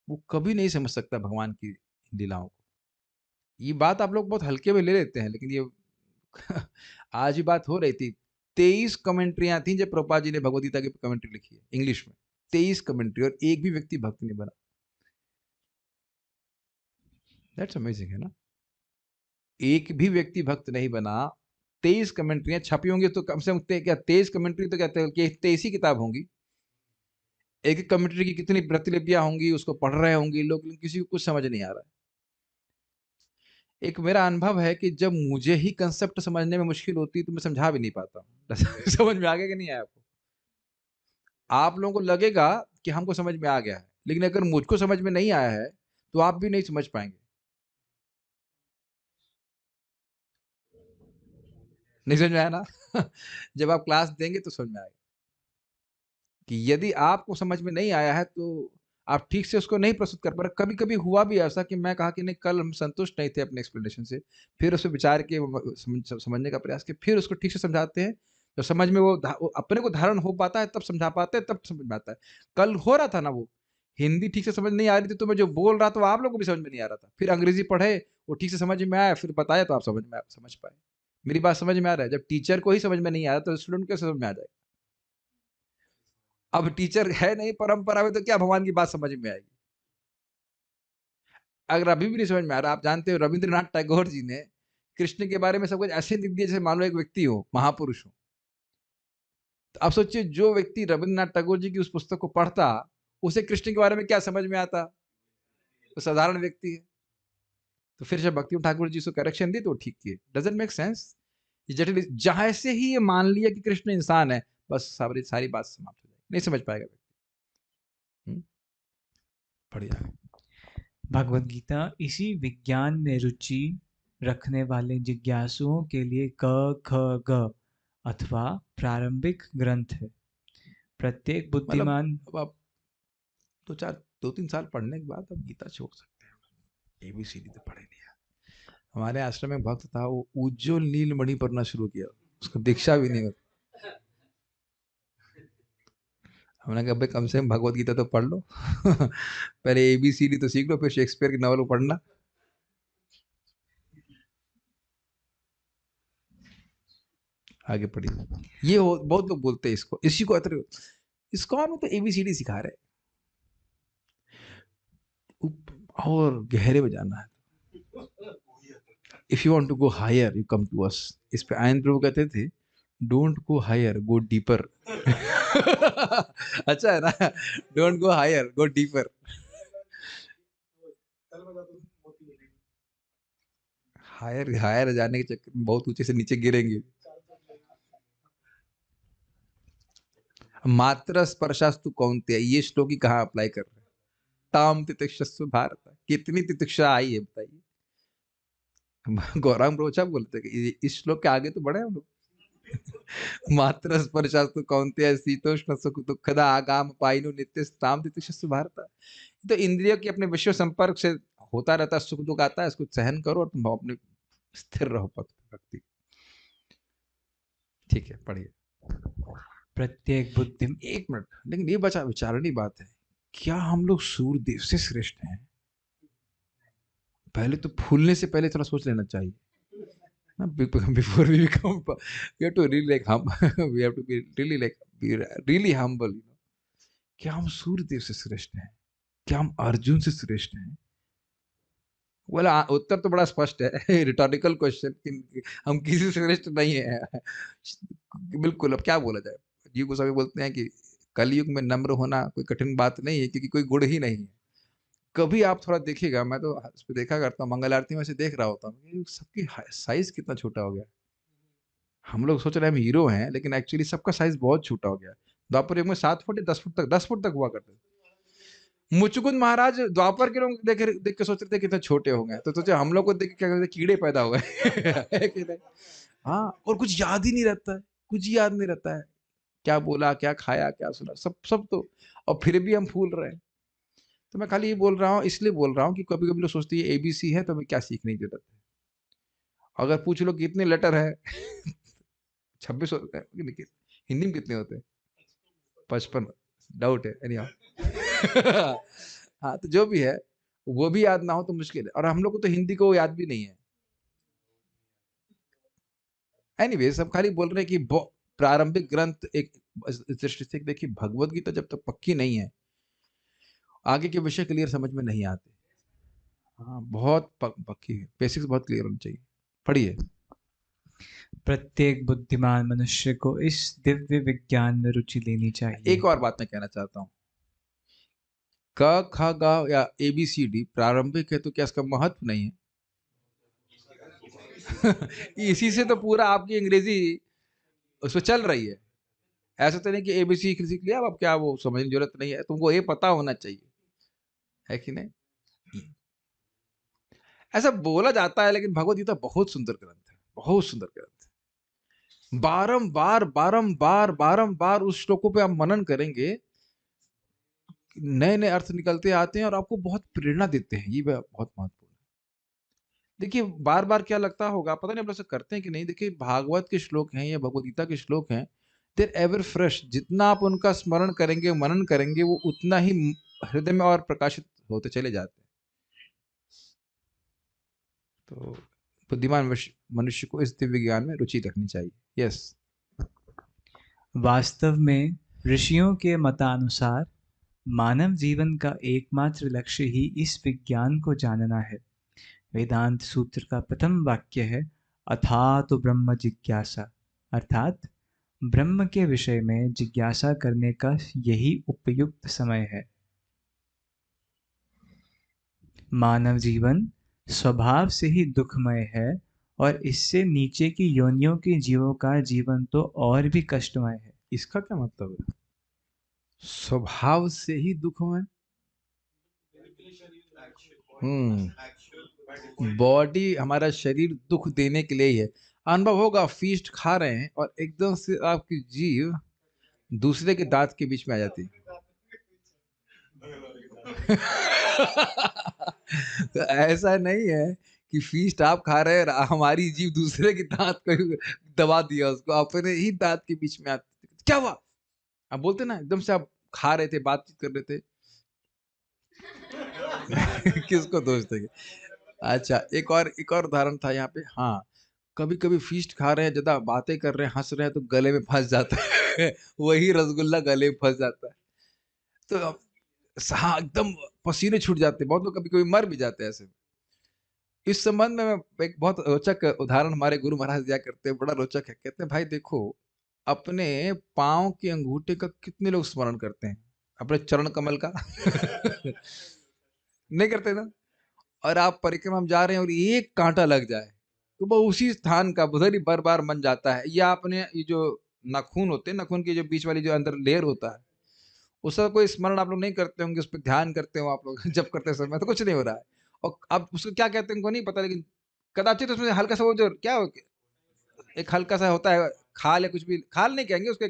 वो कभी नहीं समझ सकता भगवान की लीलाओं को। ये बात आप लोग बहुत हल्के में ले लेते हैं, लेकिन ये आज ही बात हो रही थी। 23 कमेंट्रियां थी जब प्रभुपाद जी ने भगवद गीता की कमेंट्री लिखी है इंग्लिश में। 23 कमेंट्री, और एक भी व्यक्ति भक्त नहीं बना। दैट्स अमेजिंग, है ना? एक भी व्यक्ति भक्त नहीं बना। 23 कमेंट्रियां छपी होंगी तो कम से कम क्या 23 कमेंट्री तो कहते हैं कि 23 ही किताब होंगी। एक एक कमेंट्री की कितनी प्रतिलिपियां होंगी, उसको पढ़ रहे होंगे लोग, लेकिन किसी को कुछ समझ नहीं आ रहा है। एक मेरा अनुभव है कि जब मुझे ही कंसेप्ट समझने में मुश्किल होती है तो मैं समझा भी नहीं पाता हूँ। समझ में आ गया कि नहीं आया आपको? आप लोगों को लगेगा कि हमको समझ में आ गया है, लेकिन अगर मुझको समझ में नहीं आया है तो आप भी नहीं समझ पाएंगे। नहीं समझ में आया ना? जब आप क्लास देंगे तो समझ में आएगा कि यदि आपको समझ में नहीं आया है तो आप ठीक से उसको नहीं प्रस्तुत कर पा रहे। कभी कभी हुआ भी ऐसा कि मैं कहा कि नहीं, कल हम संतुष्ट नहीं थे अपने एक्सप्लेनेशन से, फिर उस पर विचार के समझने का प्रयास किया, फिर उसको ठीक से समझाते हैं। तो समझ में वो अपने को धारण हो पाता है, तब समझा पाते हैं, तब समझ में आता है। कल हो रहा था ना, वो हिंदी ठीक से समझ नहीं आ रही थी तो मैं जो बोल रहा था वो आप लोगों को भी समझ में नहीं आ रहा था। फिर अंग्रेजी पढ़े, वो ठीक से समझ में आया, फिर बताया तो आप समझ पाए। मेरी बात समझ में आ रहा है? जब टीचर को ही समझ में नहीं आ रहा तो स्टूडेंट कैसे समझ में आ जाएगा? अब टीचर है नहीं परंपरा में तो क्या भगवान की बात समझ में आएगी? अगर अभी भी नहीं समझ में आ रहा, आप जानते हो रविंद्रनाथ टैगोर जी ने कृष्ण के बारे में सब कुछ ऐसे लिख दिया जैसे मान लो एक व्यक्ति हो, महापुरुष हो। तो आप सोचिए, जो व्यक्ति रविंद्रनाथ टैगोर जी की उस पुस्तक को पढ़ता, उसे कृष्ण के बारे में क्या समझ में आता? तो साधारण व्यक्ति है। तो फिर जब भक्ति ठाकुर जी उसको करेक्शन दी तो वो ठीक किए। Doesn't make sense. जटिल जहां से ही ये मान लिया कि कृष्ण इंसान है, बस सारी सारी बात समाप्त हो जाएगी, नहीं समझ पाएगा व्यक्ति। बढ़िया। भगवद गीता इसी विज्ञान में रुचि रखने वाले जिज्ञासुओं के लिए क ख ग अथवा प्रारंभिक ग्रंथ है। प्रत्येक मतलब बुद्धिमान अब आप 2-3 साल पढ़ने के बाद अब गीता छोड़ सकते हैं। ABCD तो पढ़े नहीं है। हमारे आश्रम में भक्त था, वो उज्जवल नीलमणि पढ़ना शुरू किया, उसको दीक्षा भी नहीं होती। हमने कहा भाई कम से कम भगवत गीता तो पढ़ लो। पहले ABCD तो सीख लो, फिर शेक्सपियर की नॉवल को पढ़ना। आगे पढ़िए। बहुत लोग बोलते हैं इसको, इसी को इस्कॉन में तो ABCD सिखा रहे, और गहरे में जाना है। If you want to go higher you come to us. इस पे आयन प्रभु कहते थे, don't go higher go deeper. अच्छा है ना? Don't go higher go deeper. Higher higher जाने के चक्कर में बहुत ऊंचे से नीचे गिरेंगे। मात्र स्पर्शास्तु कौन्तेय, ये श्लोक ही कहाँ अप्लाई कर रहे हैं? ताम तितिक्षस्व भारत, कितनी तितिक्षा आई है बताइए। गौरांग रोचा बोलते कि इस श्लोक के आगे तो बढ़े हम लोग। मात्र स्पर्शास्तु कौन्तेय शीतोष्ण सुख दुखदा आगाम पाइनु नित्य ताम तितिक्षस्व भारत। तो इंद्रियों की अपने विश्व संपर्क से होता रहता है, सुख दुख आता है, इसको सहन करो और तुम अपने स्थिर रहो पथ भक्ति। ठीक है, पढ़िए। प्रत्येक बुद्धि एक मिनट, लेकिन ये बचा विचारणी बात है, क्या हम लोग सूर्यदेव से श्रेष्ठ हैं? पहले तो फूलने से पहले थोड़ा सोच लेना चाहिए ना। Before we become we have to really like hmm we have to be really like be really humble, you know. क्या हम सूर्यदेव से श्रेष्ठ हैं? क्या हम अर्जुन से श्रेष्ठ हैं? बोला उत्तर तो बड़ा स्पष्ट है। रिटॉरिकल क्वेश्चन, हम किसी से श्रेष्ठ नहीं है। बिल्कुल, अब क्या बोला जाए। जीव गोस्वामी बोलते हैं कि कलयुग में नम्र होना कोई कठिन बात नहीं है, क्योंकि कोई गुण ही नहीं है। कभी आप थोड़ा देखिएगा, मैं तो उस पर देखा करता हूँ, मंगल आरती में से देख रहा होता हूँ, सबकी साइज कितना छोटा हो गया। हम लोग सोच रहे हैं हम हीरो हैं, लेकिन एक्चुअली सबका साइज बहुत छोटा हो गया। द्वापर युग में 7 फुट 10 फुट तक हुआ करते थे। मुचुकुंद महाराज द्वापर के लोग देख के सोच रहे थे कितने छोटे हो गए, तो सोचे हम लोग को देख के क्या कहते कीड़े पैदा हुए। है कि नहीं? हाँ, और कुछ याद ही नहीं रहता है, कुछ याद नहीं रहता है। क्या बोला, क्या खाया, क्या सुना, सब सब तो, और फिर भी हम फूल रहे हैं। तो मैं खाली ये बोल रहा हूँ, इसलिए बोल रहा हूँ कि कभी कभी लोग सोचते हैं ABC है तो हमें क्या सीखने की जरूरत है। अगर पूछ लो कितने लेटर है, 26 होते हैं, लेकिन हिंदी में कितने होते हैं? 55। डाउट है, anyhow। हाँ, तो जो भी है, वो भी याद ना हो तो मुश्किल है, और हम लोग को तो हिंदी को याद भी नहीं है। एनीवेज हम खाली बोल रहे हैं कि प्रारंभिक ग्रंथ एक इस दृष्टि से देखिए, भगवत गीता जब तक पक्की नहीं है, आगे के विषय क्लियर समझ में नहीं आते। हाँ, बहुत पक्की है, बेसिक्स बहुत क्लियर होनी चाहिए। पढ़िए। प्रत्येक बुद्धिमान मनुष्य को इस दिव्य विज्ञान में रुचि लेनी चाहिए। एक और बात मैं कहना चाहता हूँ, क ख ग या ABCD प्रारंभिक है तो क्या इसका महत्व नहीं है? इसी से तो पूरा आपकी अंग्रेजी उसमें चल रही है। ऐसा तो नहीं कि ABC सीख लिया अब क्या वो समझने की जरूरत नहीं है, तुमको ये पता होना चाहिए, है कि नहीं? ऐसा बोला जाता है, लेकिन भगवत गीता बहुत सुंदर ग्रंथ है, बहुत सुंदर ग्रंथ है। बारंबार बारंबार बारंबार उस श्लोकों पे आप मनन करेंगे, नए नए अर्थ निकलते आते हैं और आपको बहुत प्रेरणा देते हैं। ये बहुत महत्वपूर्ण है। देखिए, बार बार क्या लगता होगा, पता नहीं आप लोग ऐसा करते हैं कि नहीं। देखिए, भागवत के श्लोक हैं या भगवत गीता के श्लोक हैं, देर एवर फ्रेश। जितना आप उनका स्मरण करेंगे, मनन करेंगे, वो उतना ही हृदय में और प्रकाशित होते चले जाते हैं। तो बुद्धिमान मनुष्य को इस दिव्य ज्ञान में रुचि रखनी चाहिए। यस। वास्तव में ऋषियों के मतानुसार मानव जीवन का एकमात्र लक्ष्य ही इस विज्ञान को जानना है। वेदांत सूत्र का प्रथम वाक्य है अथातो ब्रह्म जिज्ञासा, अर्थात ब्रह्म के विषय में जिज्ञासा करने का यही उपयुक्त समय है। मानव जीवन स्वभाव से ही दुखमय है और इससे नीचे की योनियों के जीवों का जीवन तो और भी कष्टमय है। इसका क्या मतलब है? स्वभाव से ही दुखमय? बॉडी, हमारा शरीर दुख देने के लिए ही है। अनुभव होगा, फीस्ट खा रहे हैं और एकदम से आपकी जीभ दूसरे के दांत के बीच में आ जाती है। तो ऐसा नहीं है कि फीस्ट आप खा रहे हैं, हमारी जीभ दूसरे के दांत को दबा दिया, उसको अपने ही दांत के बीच में आती। क्या हुआ? आप बोलते ना, एकदम से आप खा रहे थे, बातचीत कर रहे थे। किसको दोष देंगे? अच्छा, एक और उदाहरण था यहाँ पे। हाँ, कभी कभी फीस्ट खा रहे हैं, ज्यादा बातें कर रहे हैं, हंस रहे हैं, तो गले में फंस जाता है। वही रसगुल्ला गले में फंस जाता है, तो हाँ, एकदम पसीने छूट जाते हैं। बहुत लोग कभी कभी मर भी जाते हैं ऐसे में। इस संबंध में मैं एक बहुत रोचक उदाहरण हमारे गुरु महाराज दिया करते हैं, बड़ा रोचक है। कहते हैं, भाई देखो, अपने पाँव के अंगूठे का कितने लोग स्मरण करते हैं, अपने चरण कमल का? नहीं करते ना। और आप परिक्रमा में जा रहे हैं और एक कांटा लग जाए, तो वो उसी स्थान का उधर ही बार बार मन जाता है। या अपने ये जो नाखून होते हैं, नाखून के जो बीच वाली जो अंदर लेयर होता है, उसका कोई स्मरण आप लोग नहीं करते होंगे, उस पर ध्यान करते हो आप लोग जब करते समय तो कुछ नहीं हो रहा है, और आप उसको क्या कहते हैं उनको नहीं पता, लेकिन कदाचित उसमें हल्का सा वो जो क्या एक हल्का सा होता है खाल, या कुछ भी खाल नहीं कहेंगे उसके,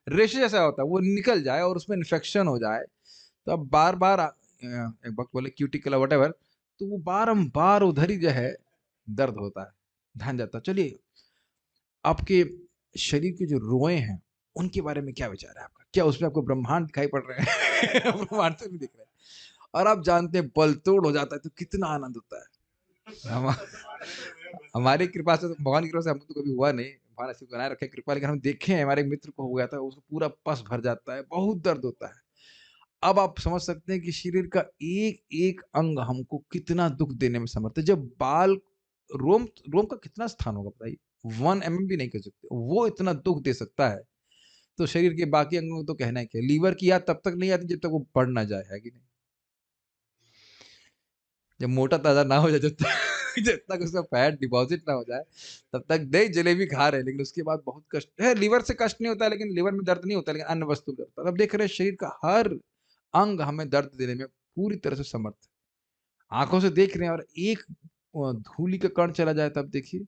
रेशे जैसा होता है, वो निकल जाए और उसमें इन्फेक्शन हो जाए, तो अब बार बार एक वक्त बोले क्यूटिकल वटेवर, तो वो बारंबार उधर ही जो है दर्द होता है, ध्यान जाता है। चलिए, आपके शरीर के जो रोए हैं, उनके बारे में क्या विचार है आपका? क्या उसमें आपको ब्रह्मांड दिखाई पड़ रहे हैं? ब्रह्मांड तो नहीं दिख रहे हैं, और आप जानते हैं बल तोड़ हो जाता है, तो कितना आनंद होता है। हमारी कृपा से, भगवान की कृपा से हम तो कभी हुआ नहीं, भगवान ऐसी बनाए रखे कृपा, लेकिन हम देखे हैं हमारे मित्र को हो गया था, उसको पूरा पस भर जाता है, बहुत दर्द होता है। अब आप समझ सकते हैं कि शरीर का एक एक अंग हमको कितना दुख देने में समर्थ है। जब बाल, रोम रोम का कितना स्थान होगा बताइए, 1 mm भी नहीं कर सकते, वो इतना दुख दे सकता है, तो शरीर के बाकी अंगों को तो कहना है क्या। लीवर की याद तब तक नहीं आती जब तक वो बढ़ ना जाए, है कि नहीं? जब मोटा ताजा ना हो जाए, जब तक उसका फैट डिपॉजिट ना हो जाए, तब तक नहीं जलेबी खा रहे हैं, लेकिन उसके बाद बहुत कष्ट है। लीवर से कष्ट नहीं होता, लेकिन लीवर में दर्द नहीं होता, लेकिन अन्य वस्तु में दर्द होता है। अब देख रहे हैं शरीर का हर अंग हमें दर्द देने में पूरी तरह से समर्थ है। आंखों से देख रहे हैं, और एक धूली का कण चला जाए तब देखिए।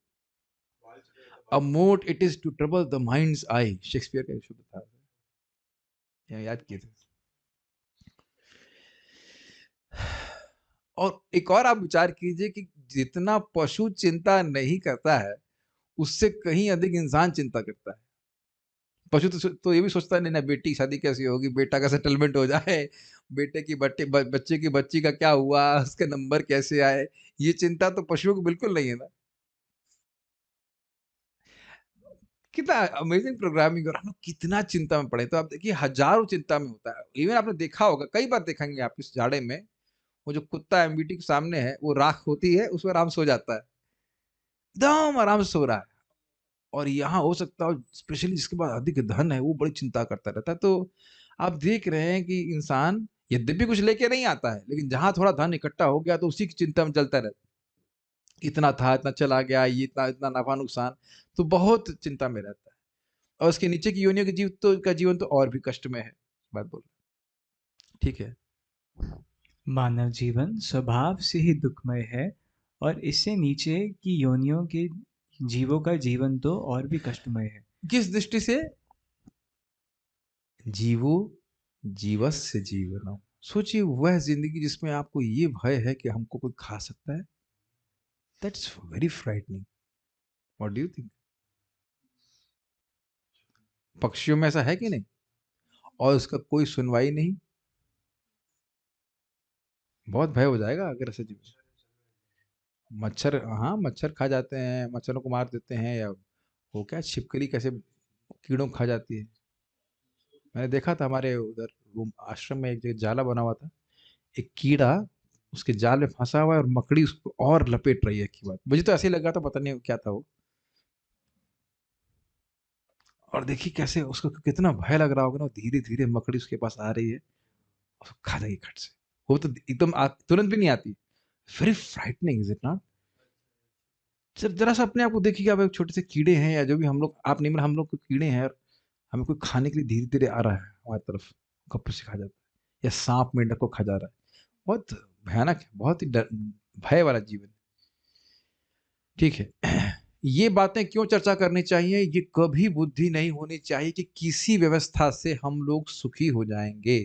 A mote it is to trouble the mind's eye, Shakespeare का शुद्ध था, याद किए थे। और एक और आप विचार कीजिए कि जितना पशु चिंता नहीं करता है, उससे कहीं अधिक इंसान चिंता करता है। पशु तो ये भी सोचता है, नहीं ना बेटी की शादी कैसी होगी, बेटा का सेटलमेंट हो जाए, बेटे की बच्चे की बच्ची का क्या हुआ, उसके नंबर कैसे आए, ये चिंता तो पशुओं को बिल्कुल नहीं है ना। कितना अमेजिंग प्रोग्रामिंग, और हम लोग कितना चिंता में पड़े। तो आप देखिए हजारों चिंता में होता है। इवन आपने देखा होगा, कई बार देखेंगे आप इस जाड़े में, वो जो कुत्ता एमबीटी के सामने है, वो राख होती है, उस पर आराम सो जाता है, एकदम आराम से सो रहा है। और यहाँ हो सकता है स्पेशली जिसके पास अधिक धन है, वो बड़ी चिंता करता रहता है। तो आप देख रहे हैं कि इंसान यद्यपि कुछ लेके नहीं आता है, लेकिन जहां थोड़ा धन इकट्ठा हो गया तो उसी की चिंता में चलता रहता है। इतना था, इतना चला गया, ये इतना इतना नफा नुकसान, तो बहुत चिंता में रहता है। और उसके नीचे की योनियों के जीवन तो और भी कष्ट में है। बात बोल, ठीक है। मानव जीवन स्वभाव से ही दुखमय है और इससे नीचे की योनियों के जीवों का जीवन तो और भी कष्टमय है। किस दृष्टि से? जीवो जीवस्य जीवनम। सोचिए वह जिंदगी जिसमें आपको ये भय है कि हमको कोई खा सकता है। That's very frightening. What do you think? पक्षियों में ऐसा है कि नहीं? और उसका कोई सुनवाई नहीं। बहुत भय हो जाएगा अगर ऐसे जीव। मच्छर, हाँ मच्छर खा जाते हैं, मच्छरों को मार देते हैं, या वो क्या छिपकली कैसे कीड़ों को खा जाती है। मैंने देखा था हमारे उधर रूम आश्रम में एक जगह जाला बना हुआ था, एक कीड़ा उसके जाल में फंसा हुआ है और मकड़ी उसको और लपेट रही है। की बात मुझे तो ऐसे ही लगा था, पता नहीं क्या था वो। और देखिए कैसे उसको कितना भय लग रहा होगा ना, धीरे धीरे मकड़ी उसके पास आ रही है, उसको खा जाएगी खट से। वो तो एकदम तुरंत भी नहीं आती। Very frightening, is it not? जरा सा अपने आप को देखिए, आप एक छोटे से कीड़े हैं, या जो भी हम लोग, आप नहीं, हम लोग को कीड़े हैं, और हमें कोई खाने के लिए धीरे धीरे आ रहा है हमारी तरफ, गप्प से खा जाता है। या सांप मेंढक को खा जा रहा है। बहुत भयानक है, बहुत ही भय वाला जीवन। ठीक है। ये बातें क्यों चर्चा करनी चाहिए? ये कभी बुद्धि नहीं होनी चाहिए कि किसी व्यवस्था से हम लोग सुखी हो जाएंगे।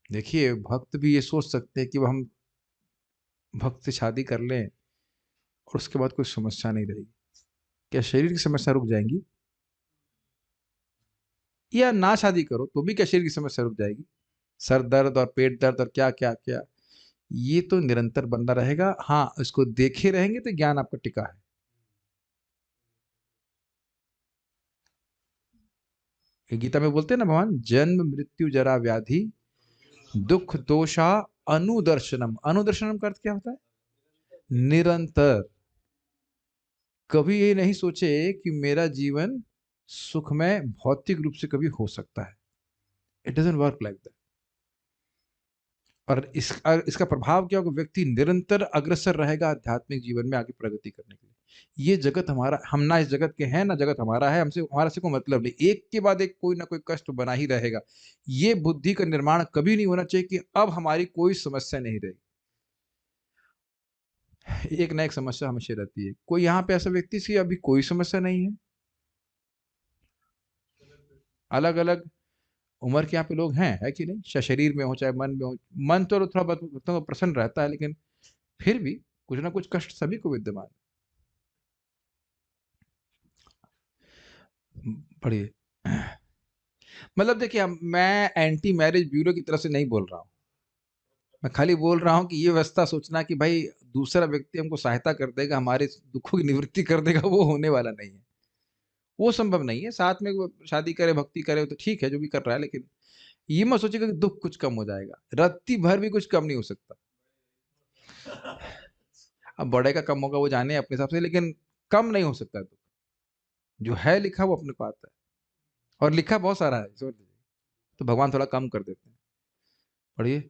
देखिए भक्त भी ये सोच सकते हैं कि वह हम भक्त से शादी कर लें और उसके बाद कोई समस्या नहीं रहेगी। क्या शरीर की समस्या रुक जाएंगी? या ना शादी करो तो भी क्या शरीर की समस्या रुक जाएगी? सर दर्द और पेट दर्द और क्या क्या क्या, ये तो निरंतर बंदा रहेगा। हाँ, इसको देखे रहेंगे तो ज्ञान आपका टिका है। गीता में बोलते हैं ना भगवान, जन्म मृत्यु जरा व्याधि दुख दोषा अनुदर्शनम। अनुदर्शनम का अर्थ क्या होता है? निरंतर। कभी ये नहीं सोचे कि मेरा जीवन सुखमय भौतिक रूप से कभी हो सकता है। It doesn't work like that. और इसका प्रभाव क्या होगा? व्यक्ति निरंतर अग्रसर रहेगा आध्यात्मिक जीवन में आगे प्रगति करने के लिए। ये जगत हमारा, हम ना इस जगत के हैं, ना जगत हमारा है, हमसे हमारा से कोई मतलब नहीं। एक के बाद एक कोई ना कोई कष्ट बना ही रहेगा। ये बुद्धि का निर्माण कभी नहीं होना चाहिए कि अब हमारी कोई समस्या नहीं रहेगी। एक ना एक समस्या हमेशा रहती है। कोई यहाँ पे ऐसा व्यक्ति से अभी कोई समस्या नहीं है? अलग अलग उम्र के यहाँ पे लोग हैं, है कि नहीं? चाहे शरीर में हो चाहे मन में हो। मन तो थोड़ा बहुत तो प्रसन्न रहता है, लेकिन फिर भी कुछ ना कुछ कष्ट सभी को विद्यमान है। पढ़िए। मतलब देखिए, मैं एंटी मैरिज ब्यूरो की तरफ से नहीं बोल रहा हूँ। मैं खाली बोल रहा हूँ कि ये व्यवस्था सोचना कि भाई दूसरा व्यक्ति हमको सहायता कर देगा, हमारे दुखों की निवृत्ति कर देगा, वो होने वाला नहीं है। वो संभव नहीं है। साथ में वो शादी करे, भक्ति करे तो ठीक है, जो भी कर रहा है, लेकिन ये मत सोचिएगा कि दुख कुछ कम हो जाएगा। रत्ती भर भी कुछ कम नहीं हो सकता। अब बड़े का कम होगा वो जाने अपने हिसाब से, लेकिन कम नहीं हो सकता दुख। जो है लिखा वो अपने को आता है, और लिखा बहुत सारा है, समझ लीजिए। तो भगवान थोड़ा कम कर देते हैं। पढ़िए।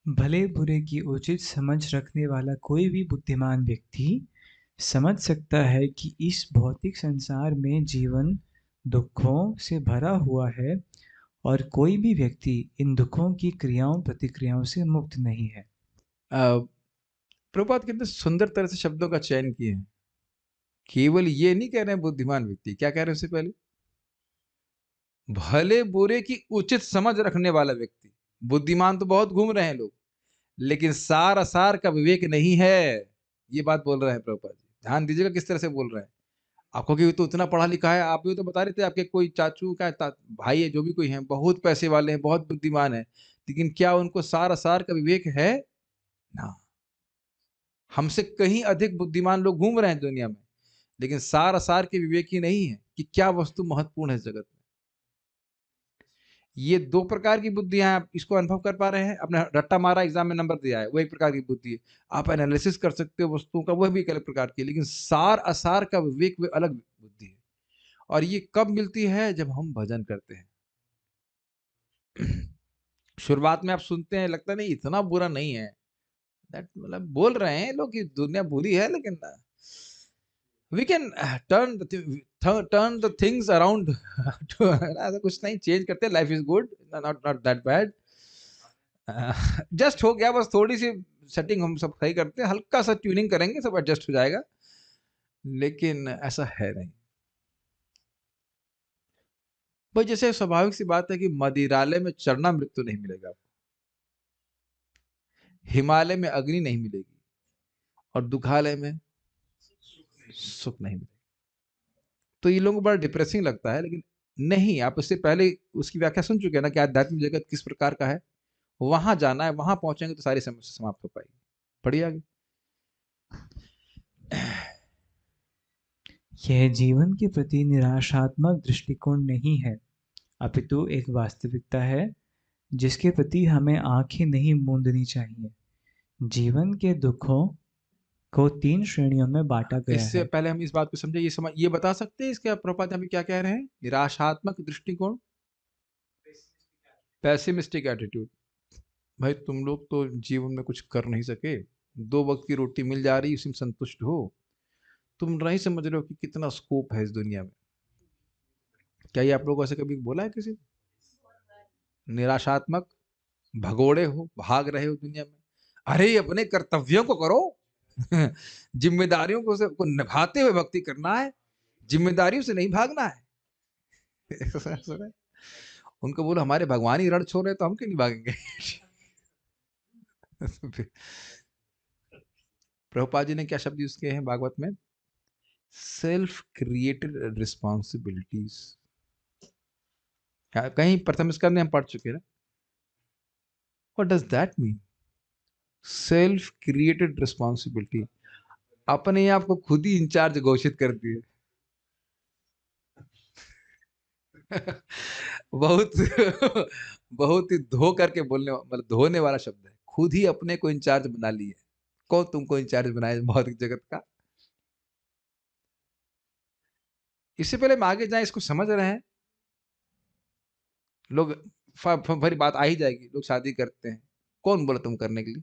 भले बुरे की उचित समझ रखने वाला कोई भी बुद्धिमान व्यक्ति समझ सकता है कि इस भौतिक संसार में जीवन दुखों से भरा हुआ है और कोई भी व्यक्ति इन दुखों की क्रियाओं प्रतिक्रियाओं से मुक्त नहीं है। प्रभुपाद कितने सुंदर तरह से शब्दों का चयन किए हैं। केवल ये नहीं कह रहे हैं बुद्धिमान व्यक्ति, क्या कह रहे हैं उससे पहले? भले बुरे की उचित समझ रखने वाला व्यक्ति। बुद्धिमान तो बहुत घूम रहे हैं लोग, लेकिन सार असार का विवेक नहीं है। ये बात बोल रहे हैं प्रभुपाद जी। ध्यान दीजिएगा किस तरह से बोल रहे हैं। आपको कि तो इतना पढ़ा लिखा है, आप भी तो बता रहे थे आपके कोई चाचू का भाई है, जो भी कोई है, बहुत पैसे वाले हैं, बहुत बुद्धिमान है, लेकिन क्या उनको सार असार का विवेक है? ना। हमसे कहीं अधिक बुद्धिमान लोग घूम रहे हैं दुनिया में, लेकिन सार असार के विवेक ही नहीं है कि क्या वस्तु महत्वपूर्ण है इस जगत में। ये दो प्रकार की बुद्धि है, आप इसको अनुभव कर पा रहे हैं? आपने रट्टा मारा, एग्जाम में नंबर दिया है, वो एक प्रकार की बुद्धि है। आप एनालिसिस कर सकते हो वस्तुओं का, वह भी एक अलग प्रकार की है, लेकिन सार असार का विवेक वे अलग बुद्धि है। और ये कब मिलती है? जब हम भजन करते हैं। शुरुआत में आप सुनते हैं, लगता नहीं इतना बुरा नहीं है, दैट मतलब बोल रहे हैं लोग कि दुनिया बुरी है, लेकिन we can turn the things around. ऐसा कुछ नहीं, चेंज करते, life is good, not not that bad, just हो गया, बस थोड़ी सी सेटिंग हम सब सही करते हैं, हल्का सा ट्यूनिंग करेंगे, सब एडजस्ट हो जाएगा। लेकिन ऐसा है नहीं भाई। जैसे स्वाभाविक सी बात है कि मदिरालय में चरना मृत्यु नहीं मिलेगा आपको, हिमालय में अग्नि नहीं मिलेगी, और दुखालय में सुख नहीं मिलेगा। तो ये लोगों को बड़ा डिप्रेसिंग लगता है, लेकिन नहीं, आप इससे पहले उसकी व्याख्या सुन चुके हैं ना कि आध्यात्मिक जगत किस प्रकार का है। वहां जाना है, वहां पहुंचेंगे तो सारी समस्या समाप्त हो पाएगी। पढ़िए आगे। यह जीवन के प्रति निराशात्मक दृष्टिकोण नहीं है, अपितु एक वास्तविकता है जिसके प्रति हमें आंखें नहीं मूंदनी चाहिए। जीवन के दुखों को 3 श्रेणियों में बांटा गया इससे है। पहले हम इस बात को समझे, ये बता सकते हैं इसके प्रपात यहाँ पे क्या कह रहे हैं? निराशात्मक दृष्टिकोण, पैसिमिस्टिक एटीट्यूड। भाई तुम लोग तो जीवन में कुछ कर नहीं सके, 2 वक्त की रोटी मिल जा रही, उसी में संतुष्ट हो, तुम नहीं समझ रहे हो कि कितना स्कोप है इस दुनिया में। क्या ये आप लोगों से कभी बोला है किसी ने? निराशात्मक, भगोड़े हो, भाग रहे हो दुनिया में। अरे अपने कर्तव्यों को करो। जिम्मेदारियों को निभाते हुए भक्ति करना है, जिम्मेदारियों से नहीं भागना है। उनको बोलो हमारे भगवान ही रण छोड़ रहे तो हम क्यों नहीं भागेंगे? प्रभुपाद जी ने क्या शब्द यूज किए हैं भागवत में? Self created responsibilities. कहीं प्रथम स्कंद में हम पढ़ चुके हैं ना। What does that mean? Self created responsibility, अपने आप को खुद ही इंचार्ज घोषित कर दिए। बहुत बहुत ही धो करके बोलने, मतलब धोने वाला शब्द है। खुद ही अपने को इंचार्ज बना लिए। कौन तुमको इंचार्ज बनाए भौतिक जगत का? इससे पहले हम आगे जाए, इसको समझ रहे हैं लोग? भरी बात आ ही जाएगी। लोग शादी करते हैं, कौन बोला तुम करने के लिए?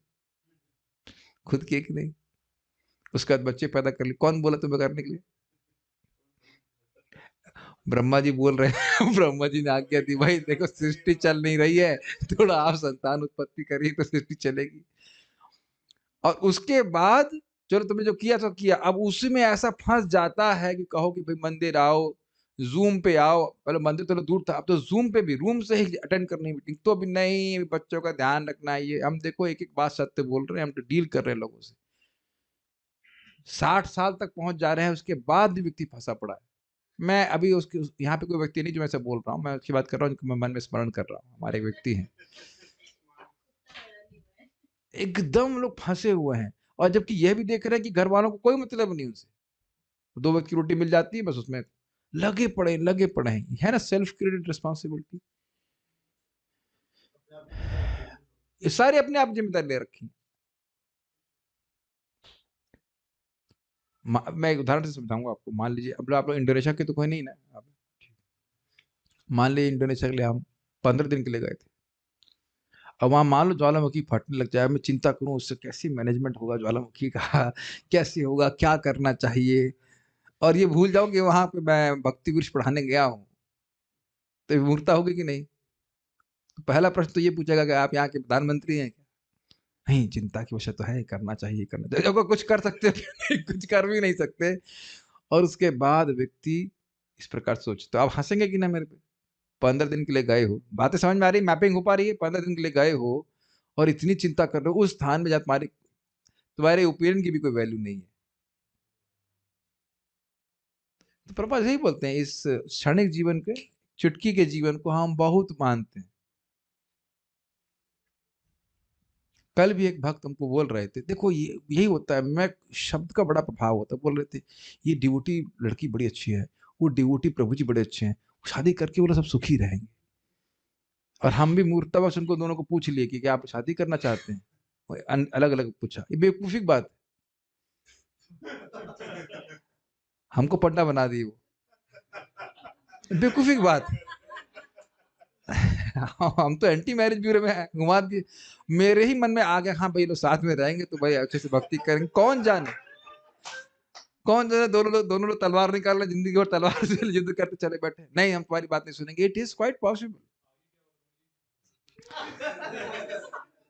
खुद किए कि नहीं? उसके बाद बच्चे पैदा कर लिए, कौन बोला तुम्हें करने के लिए? ब्रह्मा जी बोल रहे हैं। ब्रह्मा जी ने आज्ञा दी, भाई देखो सृष्टि चल नहीं रही है, थोड़ा आप संतान उत्पत्ति करिए तो सृष्टि चलेगी। और उसके बाद चलो तुमने जो किया तो किया, अब उसी में ऐसा फंस जाता है कि कहो कि भाई मंदिर आओ, जूम पे आओ। पहले मंदिर तो दूर था, अब तो जूम पे भी, रूम से ही अटेंड करनी मीटिंग, तो भी नहीं, बच्चों का ध्यान रखना है। ये हम देखो एक एक बात सत्य बोल रहे हैं, हम तो डील कर रहे हैं लोगों से। 60 साल तक पहुंच जा रहे हैं, उसके बाद भी व्यक्ति फंसा पड़ा है। मैं अभी उसके यहाँ पे कोई व्यक्ति नहीं जो मैं से बोल रहा हूँ, मैं उसकी बात कर रहा हूँ, मैं मन में स्मरण कर रहा हूँ। हमारे एक व्यक्ति हैं, एकदम लोग फंसे हुए हैं, और जबकि यह भी देख रहे हैं कि घर वालों को कोई मतलब नहीं उनसे, 2 वक्त की रोटी मिल जाती है, बस उसमें लगे पड़े हैं। है ना सेल्फ क्रेडिट रिस्पॉन्सिबिलिटी? ये सारे अपने आप जिम्मेदारी ले रखी। मैं एक उदाहरण से समझाऊंगा आपको। मान लीजिए अब आप लोग इंडोनेशिया के तो कोई नहीं ना, आप मान लीजिए इंडोनेशिया के लिए हम 15 दिन के लिए गए थे। अब वहां मान लो ज्वालामुखी फटने लग जाए, मैं चिंता करूं उससे कैसे मैनेजमेंट होगा ज्वालामुखी का, कैसे होगा, क्या करना चाहिए, और ये भूल जाओ कि वहां पे मैं भक्ति वृक्ष पढ़ाने गया हूँ, तो विमुखता होगी कि नहीं? तो पहला प्रश्न तो ये पूछेगा कि आप यहाँ के प्रधानमंत्री हैं क्या? नहीं, चिंता की विषय तो है, करना चाहिए करना चाहिए। देखो कुछ कर सकते हो क्या? नहीं, कुछ कर भी नहीं सकते। और उसके बाद व्यक्ति इस प्रकार सोचते, तो आप हंसेंगे कि ना मेरे पे? 15 दिन के लिए गए हो, बातें समझ में आ रही, मैपिंग हो पा रही है? 15 दिन के लिए गए हो और इतनी चिंता कर रहे हो उस स्थान में जहाँ तुम्हारे ओपिनियन की भी कोई वैल्यू नहीं है। तो प्रभुपाद यही बोलते हैं, इस क्षणिक जीवन के, चुटकी के जीवन को हम बहुत मानते हैं। कल भी एक भक्त हमको बोल रहे थे, देखो ये यही होता है, मैं शब्द का बड़ा प्रभाव होता है। बोल रहे थे ये डिवोटी लड़की बड़ी अच्छी है, वो डिवोटी प्रभु जी बड़े अच्छे हैं, शादी करके वो लोग सब सुखी रहेंगे। और हम भी मूर्खतावश उनको दोनों को पूछ लिए कि क्या आप शादी करना चाहते हैं, अलग अलग पूछा। ये बेवकूफी की बात है, हमको पढ़ना बना दी वो, बेवकूफी की बात है। हम तो एंटी मैरिज ब्यूरो में घुमा दिए। मेरे ही मन में आ गया, हाँ भाई लोग साथ में रहेंगे तो भाई अच्छे से भक्ति करेंगे। कौन जाने दोनों लोग तलवार निकाल रहे, जिंदगी भर तलवार से युद्ध करते चले बैठे। नहीं, हम तुम्हारी बात नहीं सुनेंगे। It is quite possible,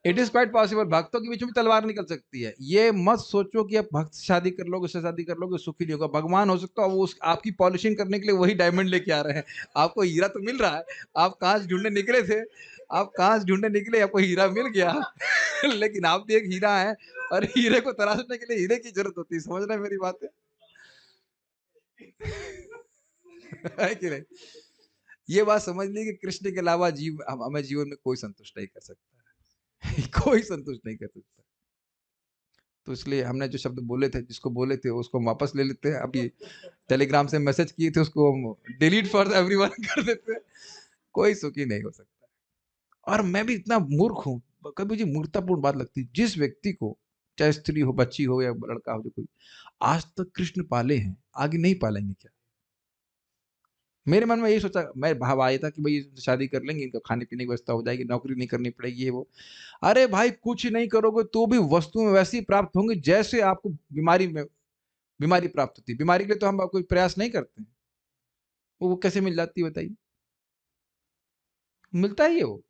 it is quite possible. भक्तों के बीच में तलवार निकल सकती है। ये मत सोचो कि आप भक्त से शादी कर लोगे, उससे शादी कर लोगे सुखी नहीं होगा। भगवान हो सकता है वो आपकी पॉलिशिंग करने के लिए वही डायमंड लेके आ रहे हैं। आपको हीरा तो मिल रहा है, आप कांच ढूंढने निकले थे, आप कांच ढूंढने निकले, आपको हीरा मिल गया। लेकिन आप भी एक हीरा है, और हीरे को तराशने के लिए हीरे की जरूरत होती है। समझ रहे हैं मेरी बात है कि नहीं? ये बात समझ ली कि कृष्ण के अलावा हमें जीवन में कोई संतुष्ट नहीं कर सकता है। कोई संतुष्ट नहीं कर सकता। तो इसलिए हमने जो शब्द बोले थे, जिसको बोले थे उसको हम वापस ले लेते हैं। अभी टेलीग्राम से मैसेज किए थे, उसको हम डिलीट फॉर एवरीवन कर देते हैं। कोई सुखी नहीं हो सकता। और मैं भी इतना मूर्ख हूं, कभी मुझे मूर्खतापूर्ण बात लगती है, जिस व्यक्ति को, चाहे स्त्री हो, बच्ची हो या लड़का हो, जो कोई आज तक कृष्ण पाले हैं, आगे नहीं पालेंगे क्या? मेरे मन में यही सोचा, मैं भाव आया था कि भाई शादी कर लेंगे, इनका खाने पीने की व्यवस्था हो जाएगी, नौकरी नहीं करनी पड़ेगी, ये वो। अरे भाई कुछ नहीं करोगे तो भी वस्तु में वैसी प्राप्त होंगी जैसे आपको बीमारी प्राप्त होती है। बीमारी के लिए तो हम कोई प्रयास नहीं करते हैं, वो कैसे मिल जाती है बताइए? मिलता ही है वो।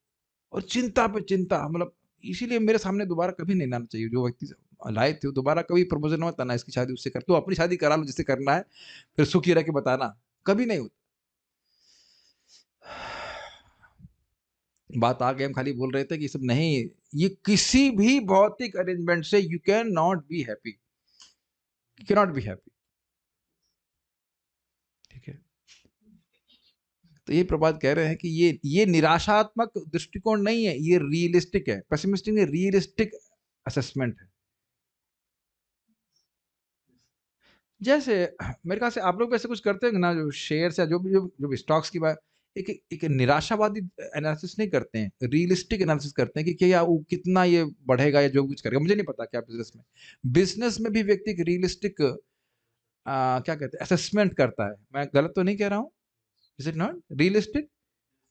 और चिंता पे चिंता, मतलब इसीलिए मेरे सामने दोबारा कभी नहीं लाना चाहिए। जो व्यक्ति लाए थे दोबारा कभी प्रपोजल मत आना, इसकी शादी उससे कर, तो अपनी शादी करा लो जिससे करना है, फिर सुखी रह के बताना। कभी नहीं होता। बात आ गई, हम खाली बोल रहे थे कि सब नहीं, ये किसी भी भौतिक अरेंजमेंट से you can not be happy, you can not be happy. ठीक है? तो ये प्रभात कह रहे हैं कि ये निराशात्मक दृष्टिकोण नहीं है, ये रियलिस्टिक है। पेसिमिस्टिक नहीं, रियलिस्टिक असेसमेंट है। जैसे मेरे ख्याल से आप लोग ऐसे कुछ करते हैं ना, जो शेयर्स या जो भी स्टॉक्स की बात, एक निराशावादी एनालिसिस नहीं करते हैं, रियलिस्टिक एनालिसिस करते हैं कि क्या वो कितना ये बढ़ेगा या जो कुछ करेगा। मुझे नहीं पता क्या बिजनेस में भी व्यक्ति एक रियलिस्टिक क्या कहते हैं, असेसमेंट करता है। मैं गलत तो नहीं कह रहा हूँ? Is it not realistic?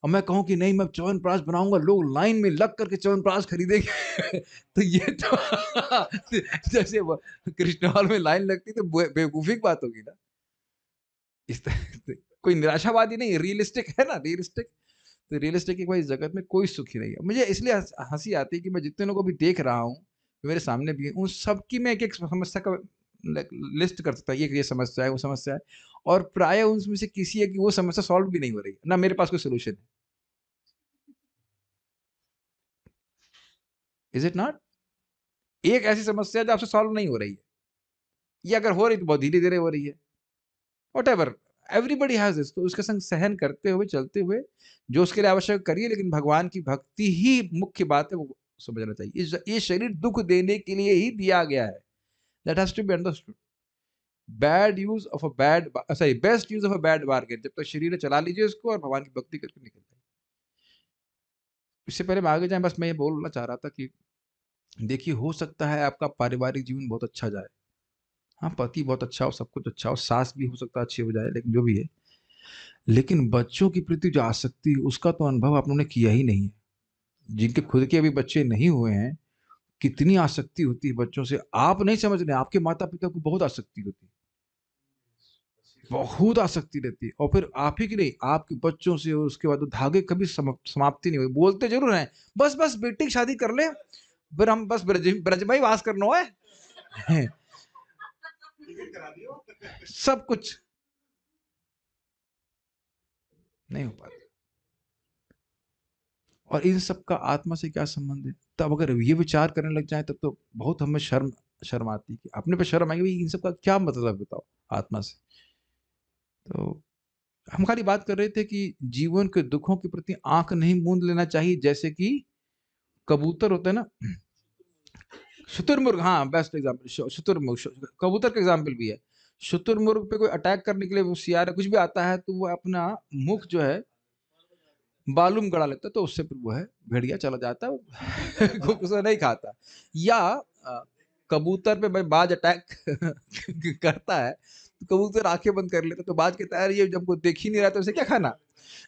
और मैं कहूँ कि नहीं, मैं च्यवनप्राश बनाऊंगा, लोग लाइन में लग करके च्यवनप्राश खरीदेंगे। तो ये तो जैसे कृष्ण हॉल में लाइन लगती तो बेवकूफी की बात होगी ना। इस तरह कोई निराशावादी नहीं, रियलिस्टिक है ना, रियलिस्टिक। तो रियलिस्टिक की भाई जगत में कोई सुखी नहीं है। मुझे इसलिए हंसी आती है कि मैं जितने लोगों को भी देख रहा हूँ, मेरे सामने भी है, उन सबकी मैं एक एक समस्या का लिस्ट कर सकता है, ये समस्या है, वो समस्या है, और प्राय उनमें से किसी है कि वो समस्या सॉल्व भी नहीं हो रही, ना मेरे पास कोई सोल्यूशन है। Is it not? एक ऐसी समस्या जो आपसे सॉल्व नहीं हो रही है, ये अगर हो रही तो बहुत धीरे धीरे हो रही है। What ever, everybody has this. तो उसके संग सहन करते हुए, चलते हुए, जो उसके लिए आवश्यक करिए, लेकिन भगवान की भक्ति ही मुख्य बात है, वो समझना चाहिए। ये शरीर दुख देने के लिए ही दिया गया है। That has to be understood. Bad use of a bad, sorry, best use of a bad bargain. जब तक शरीर है चला लीजिए इसको, और भगवान की भक्ति करके निकल जाइए। इससे पहले मैं आगे जाए, बस मैं ये बोलना चाह रहा था कि देखिए, हो सकता है आपका पारिवारिक जीवन बहुत अच्छा जाए, हाँ, पति बहुत अच्छा हो, सब कुछ अच्छा हो, सास भी हो सकता है अच्छी हो जाए, लेकिन जो भी है, लेकिन बच्चों के प्रति जो आसक्ति है, उसका तो अनुभव आप लोगों ने किया ही नहीं है। जिनके खुद के अभी बच्चे नहीं हुए हैं, कितनी आसक्ति होती है बच्चों से, आप नहीं समझ रहे। आपके माता पिता को बहुत आसक्ति होती है, बहुत आसक्ति रहती है। और फिर आप ही की नहीं, आपके बच्चों से, और उसके बाद धागे कभी समाप्ति नहीं हुई। बोलते जरूर हैं, बस बस बेटी की शादी कर ले, फिर हम बस ब्रज में ही वास करना है। सब कुछ नहीं हो पाता। और इन सब का आत्मा से क्या संबंध है? तब अगर ये विचार करने लग जाए, तब तो बहुत हमें शर्म आती है कि अपने पे शर्म आएगी, इन सब का क्या मतलब है बताओ आत्मा से। तो हम खाली बात कर रहे थे कि जीवन के दुखों के प्रति आंख नहीं मूंद लेना चाहिए, जैसे कि कबूतर होता है ना, शुतुरमुर्ग, हाँ बेस्ट एग्जाम्पल शुतुरमुर्ग, कबूतर का एग्जाम्पल भी है। शुतुरमुर्ग पे कोई अटैक करने के लिए वो सियार कुछ भी आता है तो वो अपना मुख जो है बालू में गड़ा लेता है, तो उससे फिर वो है भेड़िया चला जाता है उसे नहीं खाता। या कबूतर पे भाई बाज अटैक करता है तो कबूतर आंखें बंद कर लेता, तो बाज कहता है, "अरे ये जब को देख ही नहीं रहा तो उसे क्या खाना,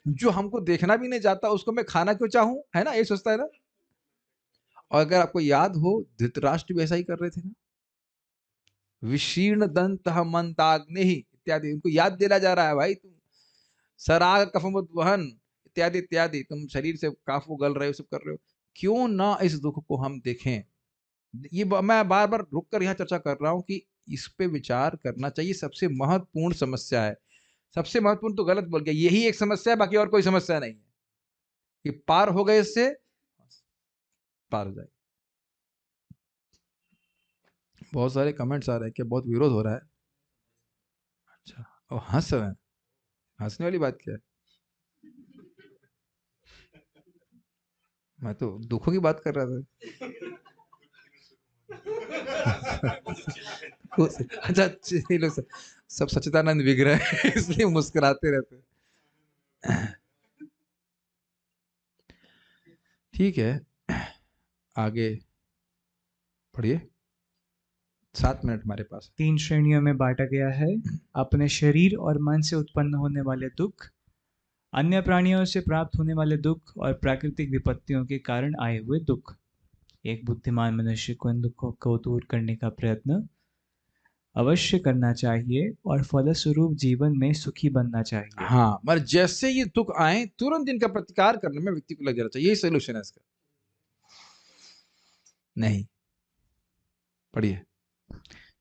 जो हमको देखना भी नहीं चाहता उसको मैं खाना क्यों चाहूं, है ना, ये सोचता है ना। और अगर आपको याद हो धृतराष्ट्र भी ऐसा ही कर रहे थे ना, विशीर्ण दंत मंताग्नि इत्यादि, उनको याद दिला जा रहा है भाई तुम सराग कफमुत वहन इत्यादि इत्यादि, तुम शरीर से काफू गल रहे हो, सब कर रहे हो, क्यों ना इस दुख को हम देखें। ये मैं बार बार रुक कर यहाँ चर्चा कर रहा हूँ कि इस पे विचार करना चाहिए, सबसे महत्वपूर्ण समस्या है। सबसे महत्वपूर्ण तो गलत बोल गया, यही एक समस्या है, बाकी और कोई समस्या नहीं है। कि पार हो गए, इससे पार हो जाए। बहुत सारे कमेंट्स आ रहे हैं कि बहुत विरोध हो रहा है। अच्छा, और हंस रहे हैं, हंसने वाली बात क्या है, मैं तो दुखों की बात कर रहा था। अच्छा, ये लोग सब सच्चिदानंद विग्रह है इसलिए मुस्कुराते रहते हैं। ठीक है, आगे पढ़िए, 7 मिनट हमारे पास। 3 श्रेणियों में बांटा गया है। अपने शरीर और मन से उत्पन्न होने वाले दुख, अन्य प्राणियों से प्राप्त होने वाले दुख और प्राकृतिक विपत्तियों के कारण आए हुए दुख। एक बुद्धिमान मनुष्य को इन दुखों को दूर करने का प्रयत्न अवश्य करना चाहिए और फलस्वरूप जीवन में सुखी बनना चाहिए। हाँ, मगर जैसे ये दुख आए तुरंत इनका प्रतिकार करने में व्यक्ति को लग जाना चाहिए, यही सोल्यूशन है इसका। नहीं, पढ़िए।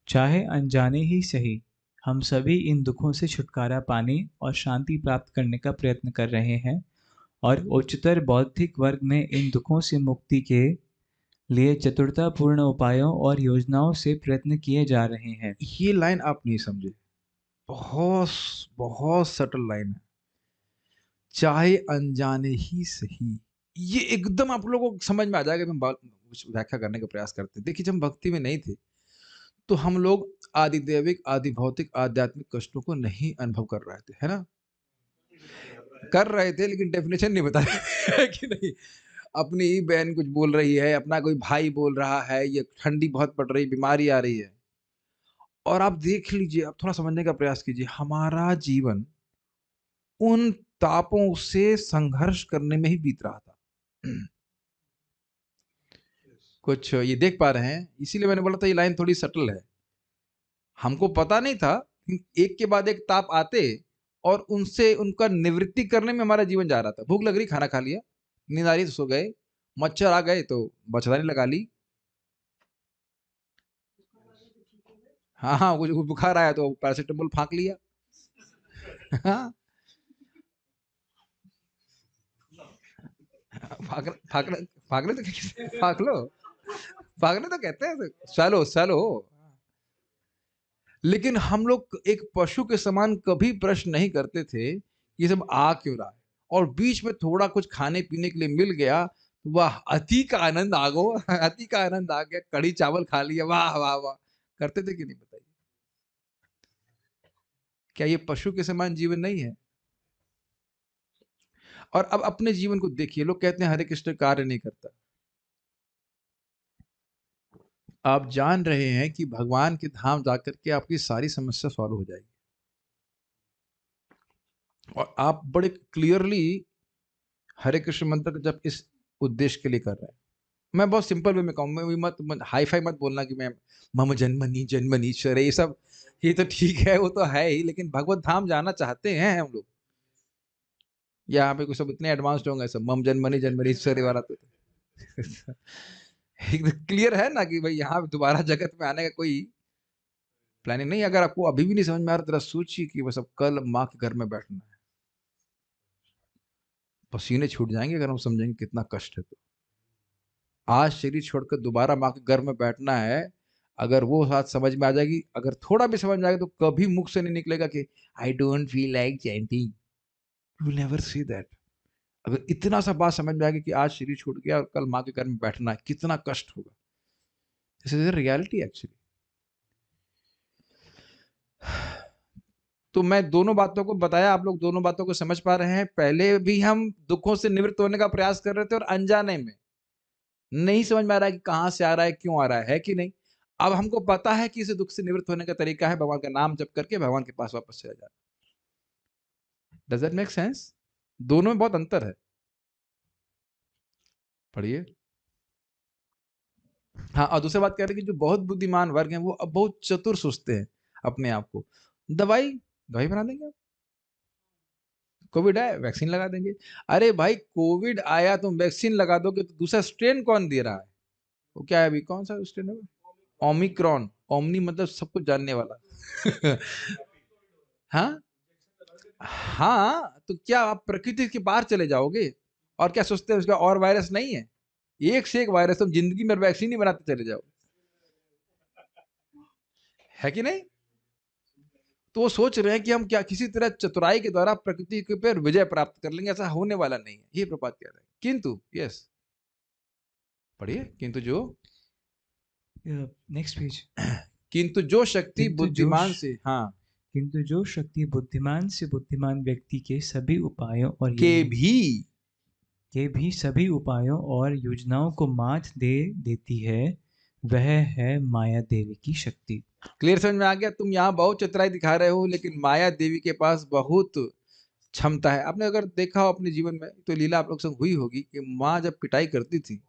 चाहे अनजाने ही सही, हम सभी इन दुखों से छुटकारा पाने और शांति प्राप्त करने का प्रयत्न कर रहे हैं और उच्चतर बौद्धिक वर्ग में इन दुखों से मुक्ति के लिए चतुरतापूर्ण उपायों और योजनाओं से प्रयत्न किए जा रहे हैं। ये लाइन आप नहीं समझे, बहुत बहुत सटल लाइन है। चाहे अनजाने ही सही, ये एकदम आप लोगों को समझ में आ जाएगा। मैं कुछ व्याख्या करने का प्रयास करते, देखिए जब हम भक्ति में नहीं थे तो हम लोग आदि दैविक, आदि भौतिक, आध्यात्मिक कष्टों को नहीं अनुभव कर रहे थे, है ना, कर रहे थे, लेकिन डेफिनेशन नहीं बता रहे है कि नहीं। अपनी ही बहन कुछ बोल रही है, अपना कोई भाई बोल रहा है, ये ठंडी बहुत पड़ रही, बीमारी आ रही है, और आप देख लीजिए, आप थोड़ा समझने का प्रयास कीजिए, हमारा जीवन उन तापों से संघर्ष करने में ही बीत रहा था। कुछ ये देख पा रहे हैं, इसीलिए मैंने बोला था ये लाइन थोड़ी सटल है। हमको पता नहीं था, एक के बाद एक ताप आते और उनसे उनका निवृत्ति करने में हमारा जीवन जा रहा था। भूख लग रही, खाना खा लिया, नींद आ रही तो सो गए, मच्छर आ गए तो मच्छरदानी लगा ली, हाँ हाँ, कुछ बुखार आया तो पैरासिटामोल फाँक लिया। हाँ, फाँकना फाँकने तो फाँक लो, फाँकने तो कहते हैं चलो चलो। लेकिन हम लोग एक पशु के समान कभी प्रश्न नहीं करते थे ये सब आ क्यों रहा है, और बीच में थोड़ा कुछ खाने पीने के लिए मिल गया, वाह अति का आनंद आ गो, अति का आनंद आ गया, कढ़ी चावल खा लिया, वाह वाह वाह, करते थे कि नहीं बताइए। क्या ये पशु के समान जीवन नहीं है। और अब अपने जीवन को देखिए, लोग कहते हैं हरे कृष्ण कार्य नहीं करता, आप जान रहे हैं कि भगवान के धाम जाकर के आपकी सारी समस्या सॉल्व हो जाएगी, और आप बड़े क्लियरली हरे कृष्ण मंत्र जब इस उद्देश्य के लिए कर रहे हैं। मैं बहुत सिंपल वे में कहूँ, मत हाई फाई मत बोलना कि मैं मम जन्मनी जन्मनीश्वर है, ये सब, ये तो ठीक है, वो तो है ही, लेकिन भगवत धाम जाना चाहते हैं हम लोग। यहाँ पे कुछ सब इतने एडवांस्ड होंगे, सब मम जन्मनी जन्मनीश्वर वाला तो क्लियर है ना कि भाई यहाँ दोबारा जगत में आने का कोई प्लानिंग नहीं। अगर आपको अभी भी नहीं समझ में आ रहा, जरा सोचिए कि बस अब कल माँ के घर में बैठना है, पसीने छूट जाएंगे अगर हम समझेंगे कितना कष्ट है। तो आज शरीर छोड़कर दोबारा माँ के घर में बैठना है, अगर वो बात समझ में आ जाएगी, अगर थोड़ा भी समझ में आएगा, तो कभी मुख से नहीं निकलेगा कि I don't feel like chanting. You will never see that. अगर इतना सा बात समझ में आएगी कि आज शरीर छूट गया और कल माँ के घर में बैठना है, कितना कष्ट होगा। This is the reality actually. तो मैं दोनों बातों को बताया, आप लोग दोनों बातों को समझ पा रहे हैं। पहले भी हम दुखों से निवृत्त होने का प्रयास कर रहे थे और अनजाने में नहीं समझ में आ रहा है कि कहां से आ रहा है, क्यों आ रहा है कि नहीं। अब हमको पता है कि इसे दुख से निवृत्त होने का तरीका है भगवान का नाम जप करके भगवान के पास वापस चला जाना। Does that make sense? दोनों में बहुत अंतर है। पढ़िए। हाँ, और दूसरी बात कह रहे हैं कि जो बहुत बुद्धिमान वर्ग हैं वो अब बहुत चतुर सोचते हैं अपने आप को। दवाई दवाई बना देंगे आप। कोविड आया, वैक्सीन लगा देंगे। अरे भाई, कोविड आया तुम वैक्सीन लगा दोगे तो दूसरा स्ट्रेन कौन दे रहा है? वो क्या है अभी, कौन सा स्ट्रेन है? ओमिक्रॉन। ओमनी मतलब सब कुछ जानने वाला। हाँ हाँ, तो क्या आप प्रकृति के पार चले जाओगे? और क्या सोचते हैं उसका और वायरस नहीं है? एक से एक वायरस, तुम जिंदगी में वैक्सीन ही बनाते चले जाओ, है कि नहीं? तो वो सोच रहे हैं कि हम क्या किसी तरह चतुराई के द्वारा प्रकृति के ऊपर विजय प्राप्त कर लेंगे। ऐसा होने वाला नहीं है, ये प्रपात कह रहे हैं। किंतु यस, पढ़िए। किंतु जो नेक्स्ट पेज। किंतु जो शक्ति बुद्धिमान से, हाँ, किंतु जो शक्ति बुद्धिमान से बुद्धिमान व्यक्ति के सभी उपायों और के भी सभी उपायों और योजनाओं को मात दे देती है, वह है माया देवी की शक्ति। क्लियर समझ में आ गया? तुम यहाँ बहुत चतुराई दिखा रहे हो, लेकिन माया देवी के पास बहुत क्षमता है। आपने अगर देखा हो अपने जीवन में तो लीला आप लोग संग हुई होगी कि माँ जब पिटाई करती थी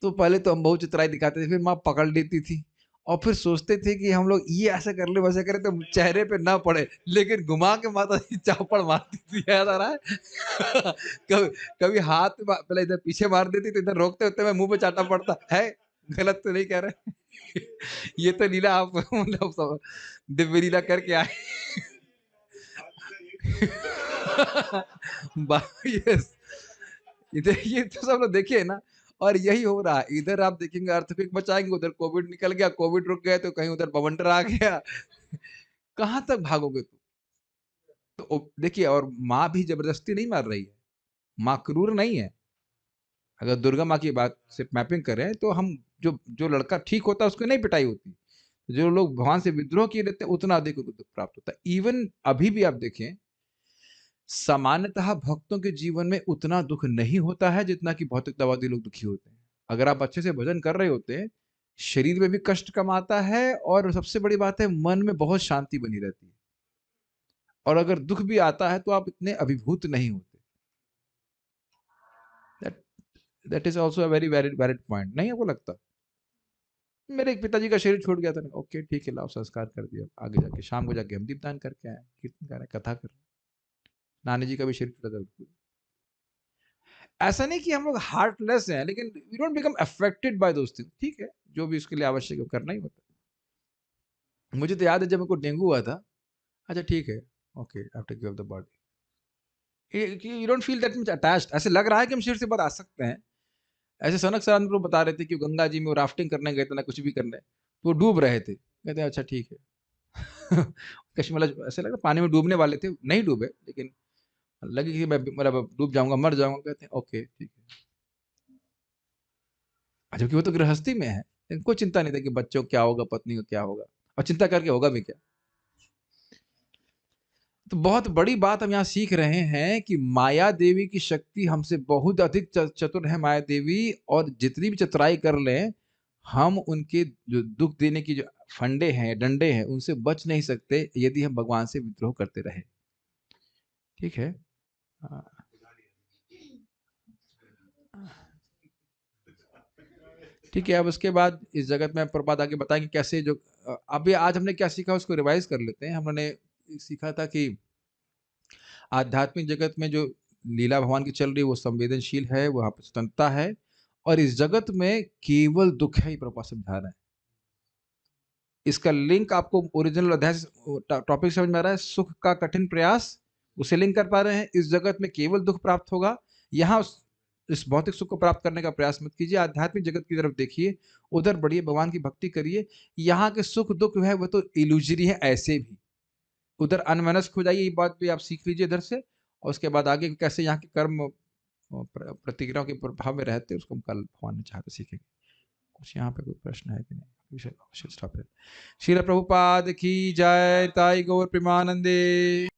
तो पहले तो हम बहुत चतुराई दिखाते थे, फिर माँ पकड़ लेती थी और फिर सोचते थे कि हम लोग ये ऐसा कर ले वैसे करें तो चेहरे पे ना पड़े, लेकिन घुमा के माता जी चापड़ मारती थी, याद आ रहा है? कभी कभी हाथ पहले इधर पीछे मार देती तो इधर रोकते होते मैं मुंह पे चाटा पड़ता है। गलत तो नहीं कह रहे? ये तो लीला आप मतलब दिव्य लीला करके आए। यस, इधर ये तो सब लोग देखिए ना, और यही हो रहा है। इधर आप देखेंगे अर्थक्वेक बचाएंगे, उधर कोविड निकल गया, कोविड रुक गया तो कहीं उधर बवंडर आ गया। कहां तक भागोगे तुम? तो देखिए, और माँ भी जबरदस्ती नहीं मार रही है, माँ क्रूर नहीं है। अगर दुर्गा माँ की बात से मैपिंग करें तो हम जो जो लड़का ठीक होता है उसको नहीं पिटाई होती। जो लोग भगवान से विद्रोह किए रहते हैं उतना अधिक दुख प्राप्त होता है। इवन अभी भी आप देखें, सामान्यतः भक्तों के जीवन में उतना दुख नहीं होता है जितना कि भौतिकतावादी लोग दुखी होते हैं। अगर आप अच्छे से भजन कर रहे होते हैं, शरीर में भी कष्ट कम आता है और सबसे बड़ी बात है मन में बहुत शांति बनी रहती है। और अगर दुख भी आता है तो आप इतने अभिभूत नहीं होते। That is also a very valid point, नहीं आपको लगता? मेरे एक पिताजी का शरीर छूट गया था, ओके ठीक है, लाओ संस्कार कर दिया, आगे जाके शाम को जाके हम दीपदान करके आए, कीर्तन कर रहे, कथा कर रहे। नानी जी का भी शरीर छूटा था। ऐसा नहीं कि हम लोग हार्टलेस हैं, लेकिन we don't become affected by those things. ठीक है, जो भी उसके लिए आवश्यक है करना ही होता है। मुझे तो याद है जब मेरे को डेंगू हुआ था, अच्छा ठीक है, okay, I have to give the body, you don't feel that much attached. ऐसे लग रहा है कि हम शरीर से बहुत आ सकते हैं। ऐसे सनक सर हमको बता रहे थे कि गंगा जी में वो राफ्टिंग करने गए थे ना, कुछ भी करने, तो वो डूब रहे थे, कहते हैं अच्छा ठीक है। कश्मीर ऐसे लग रहा पानी में डूबने वाले थे, नहीं डूबे, लेकिन लगे कि मैं मतलब डूब जाऊंगा, मर जाऊंगा, कहते हैं ओके ठीक है। जबकि वो तो गृहस्थी में है, इनको चिंता नहीं था कि बच्चों क्या होगा, पत्नी को क्या होगा, और चिंता करके होगा भी क्या। तो बहुत बड़ी बात हम यहाँ सीख रहे हैं कि माया देवी की शक्ति हमसे बहुत अधिक चतुर है माया देवी, और जितनी भी चतुराई कर लें हम उनके जो दुख देने की जो फंडे हैं, डंडे हैं, उनसे बच नहीं सकते यदि हम भगवान से विद्रोह करते रहे। ठीक है। ठीक है, अब उसके बाद इस जगत में प्रपात आगे बताएंगे कैसे जो अभी आज हमने क्या सीखा उसको रिवाइज कर लेते हैं। हमने सीखा था कि आध्यात्मिक जगत में जो लीला भगवान की चल रही है वो संवेदनशील है, वहां पर स्वतंत्रता है, और इस जगत में केवल दुख है, प्रभा समझा रहा है। इसका लिंक आपको ओरिजिनल अध्याय टॉपिक समझ में आ रहा है? सुख का कठिन प्रयास, उसे लिंक कर पा रहे हैं। इस जगत में केवल दुख प्राप्त होगा, यहाँ इस भौतिक सुख को प्राप्त करने का प्रयास मत कीजिए, आध्यात्मिक जगत की तरफ देखिए, उधर बढ़िए, भगवान की भक्ति करिए। यहाँ के सुख दुख है वो तो इल्यूजरी है ऐसे भी, उधर अनमनस्क हो जाइए, ये बात भी आप सीख लीजिए इधर से, और उसके बाद आगे कैसे यहाँ के कर्म प्रतिक्रियाओं के प्रभाव में रहते उसको हम कल भगवान ने चाहते सीखेंगे। कुछ यहाँ पे कोई प्रश्न है कि नहीं? श्रील प्रभुपाद की जय। ताई गौर प्रेमानंदे।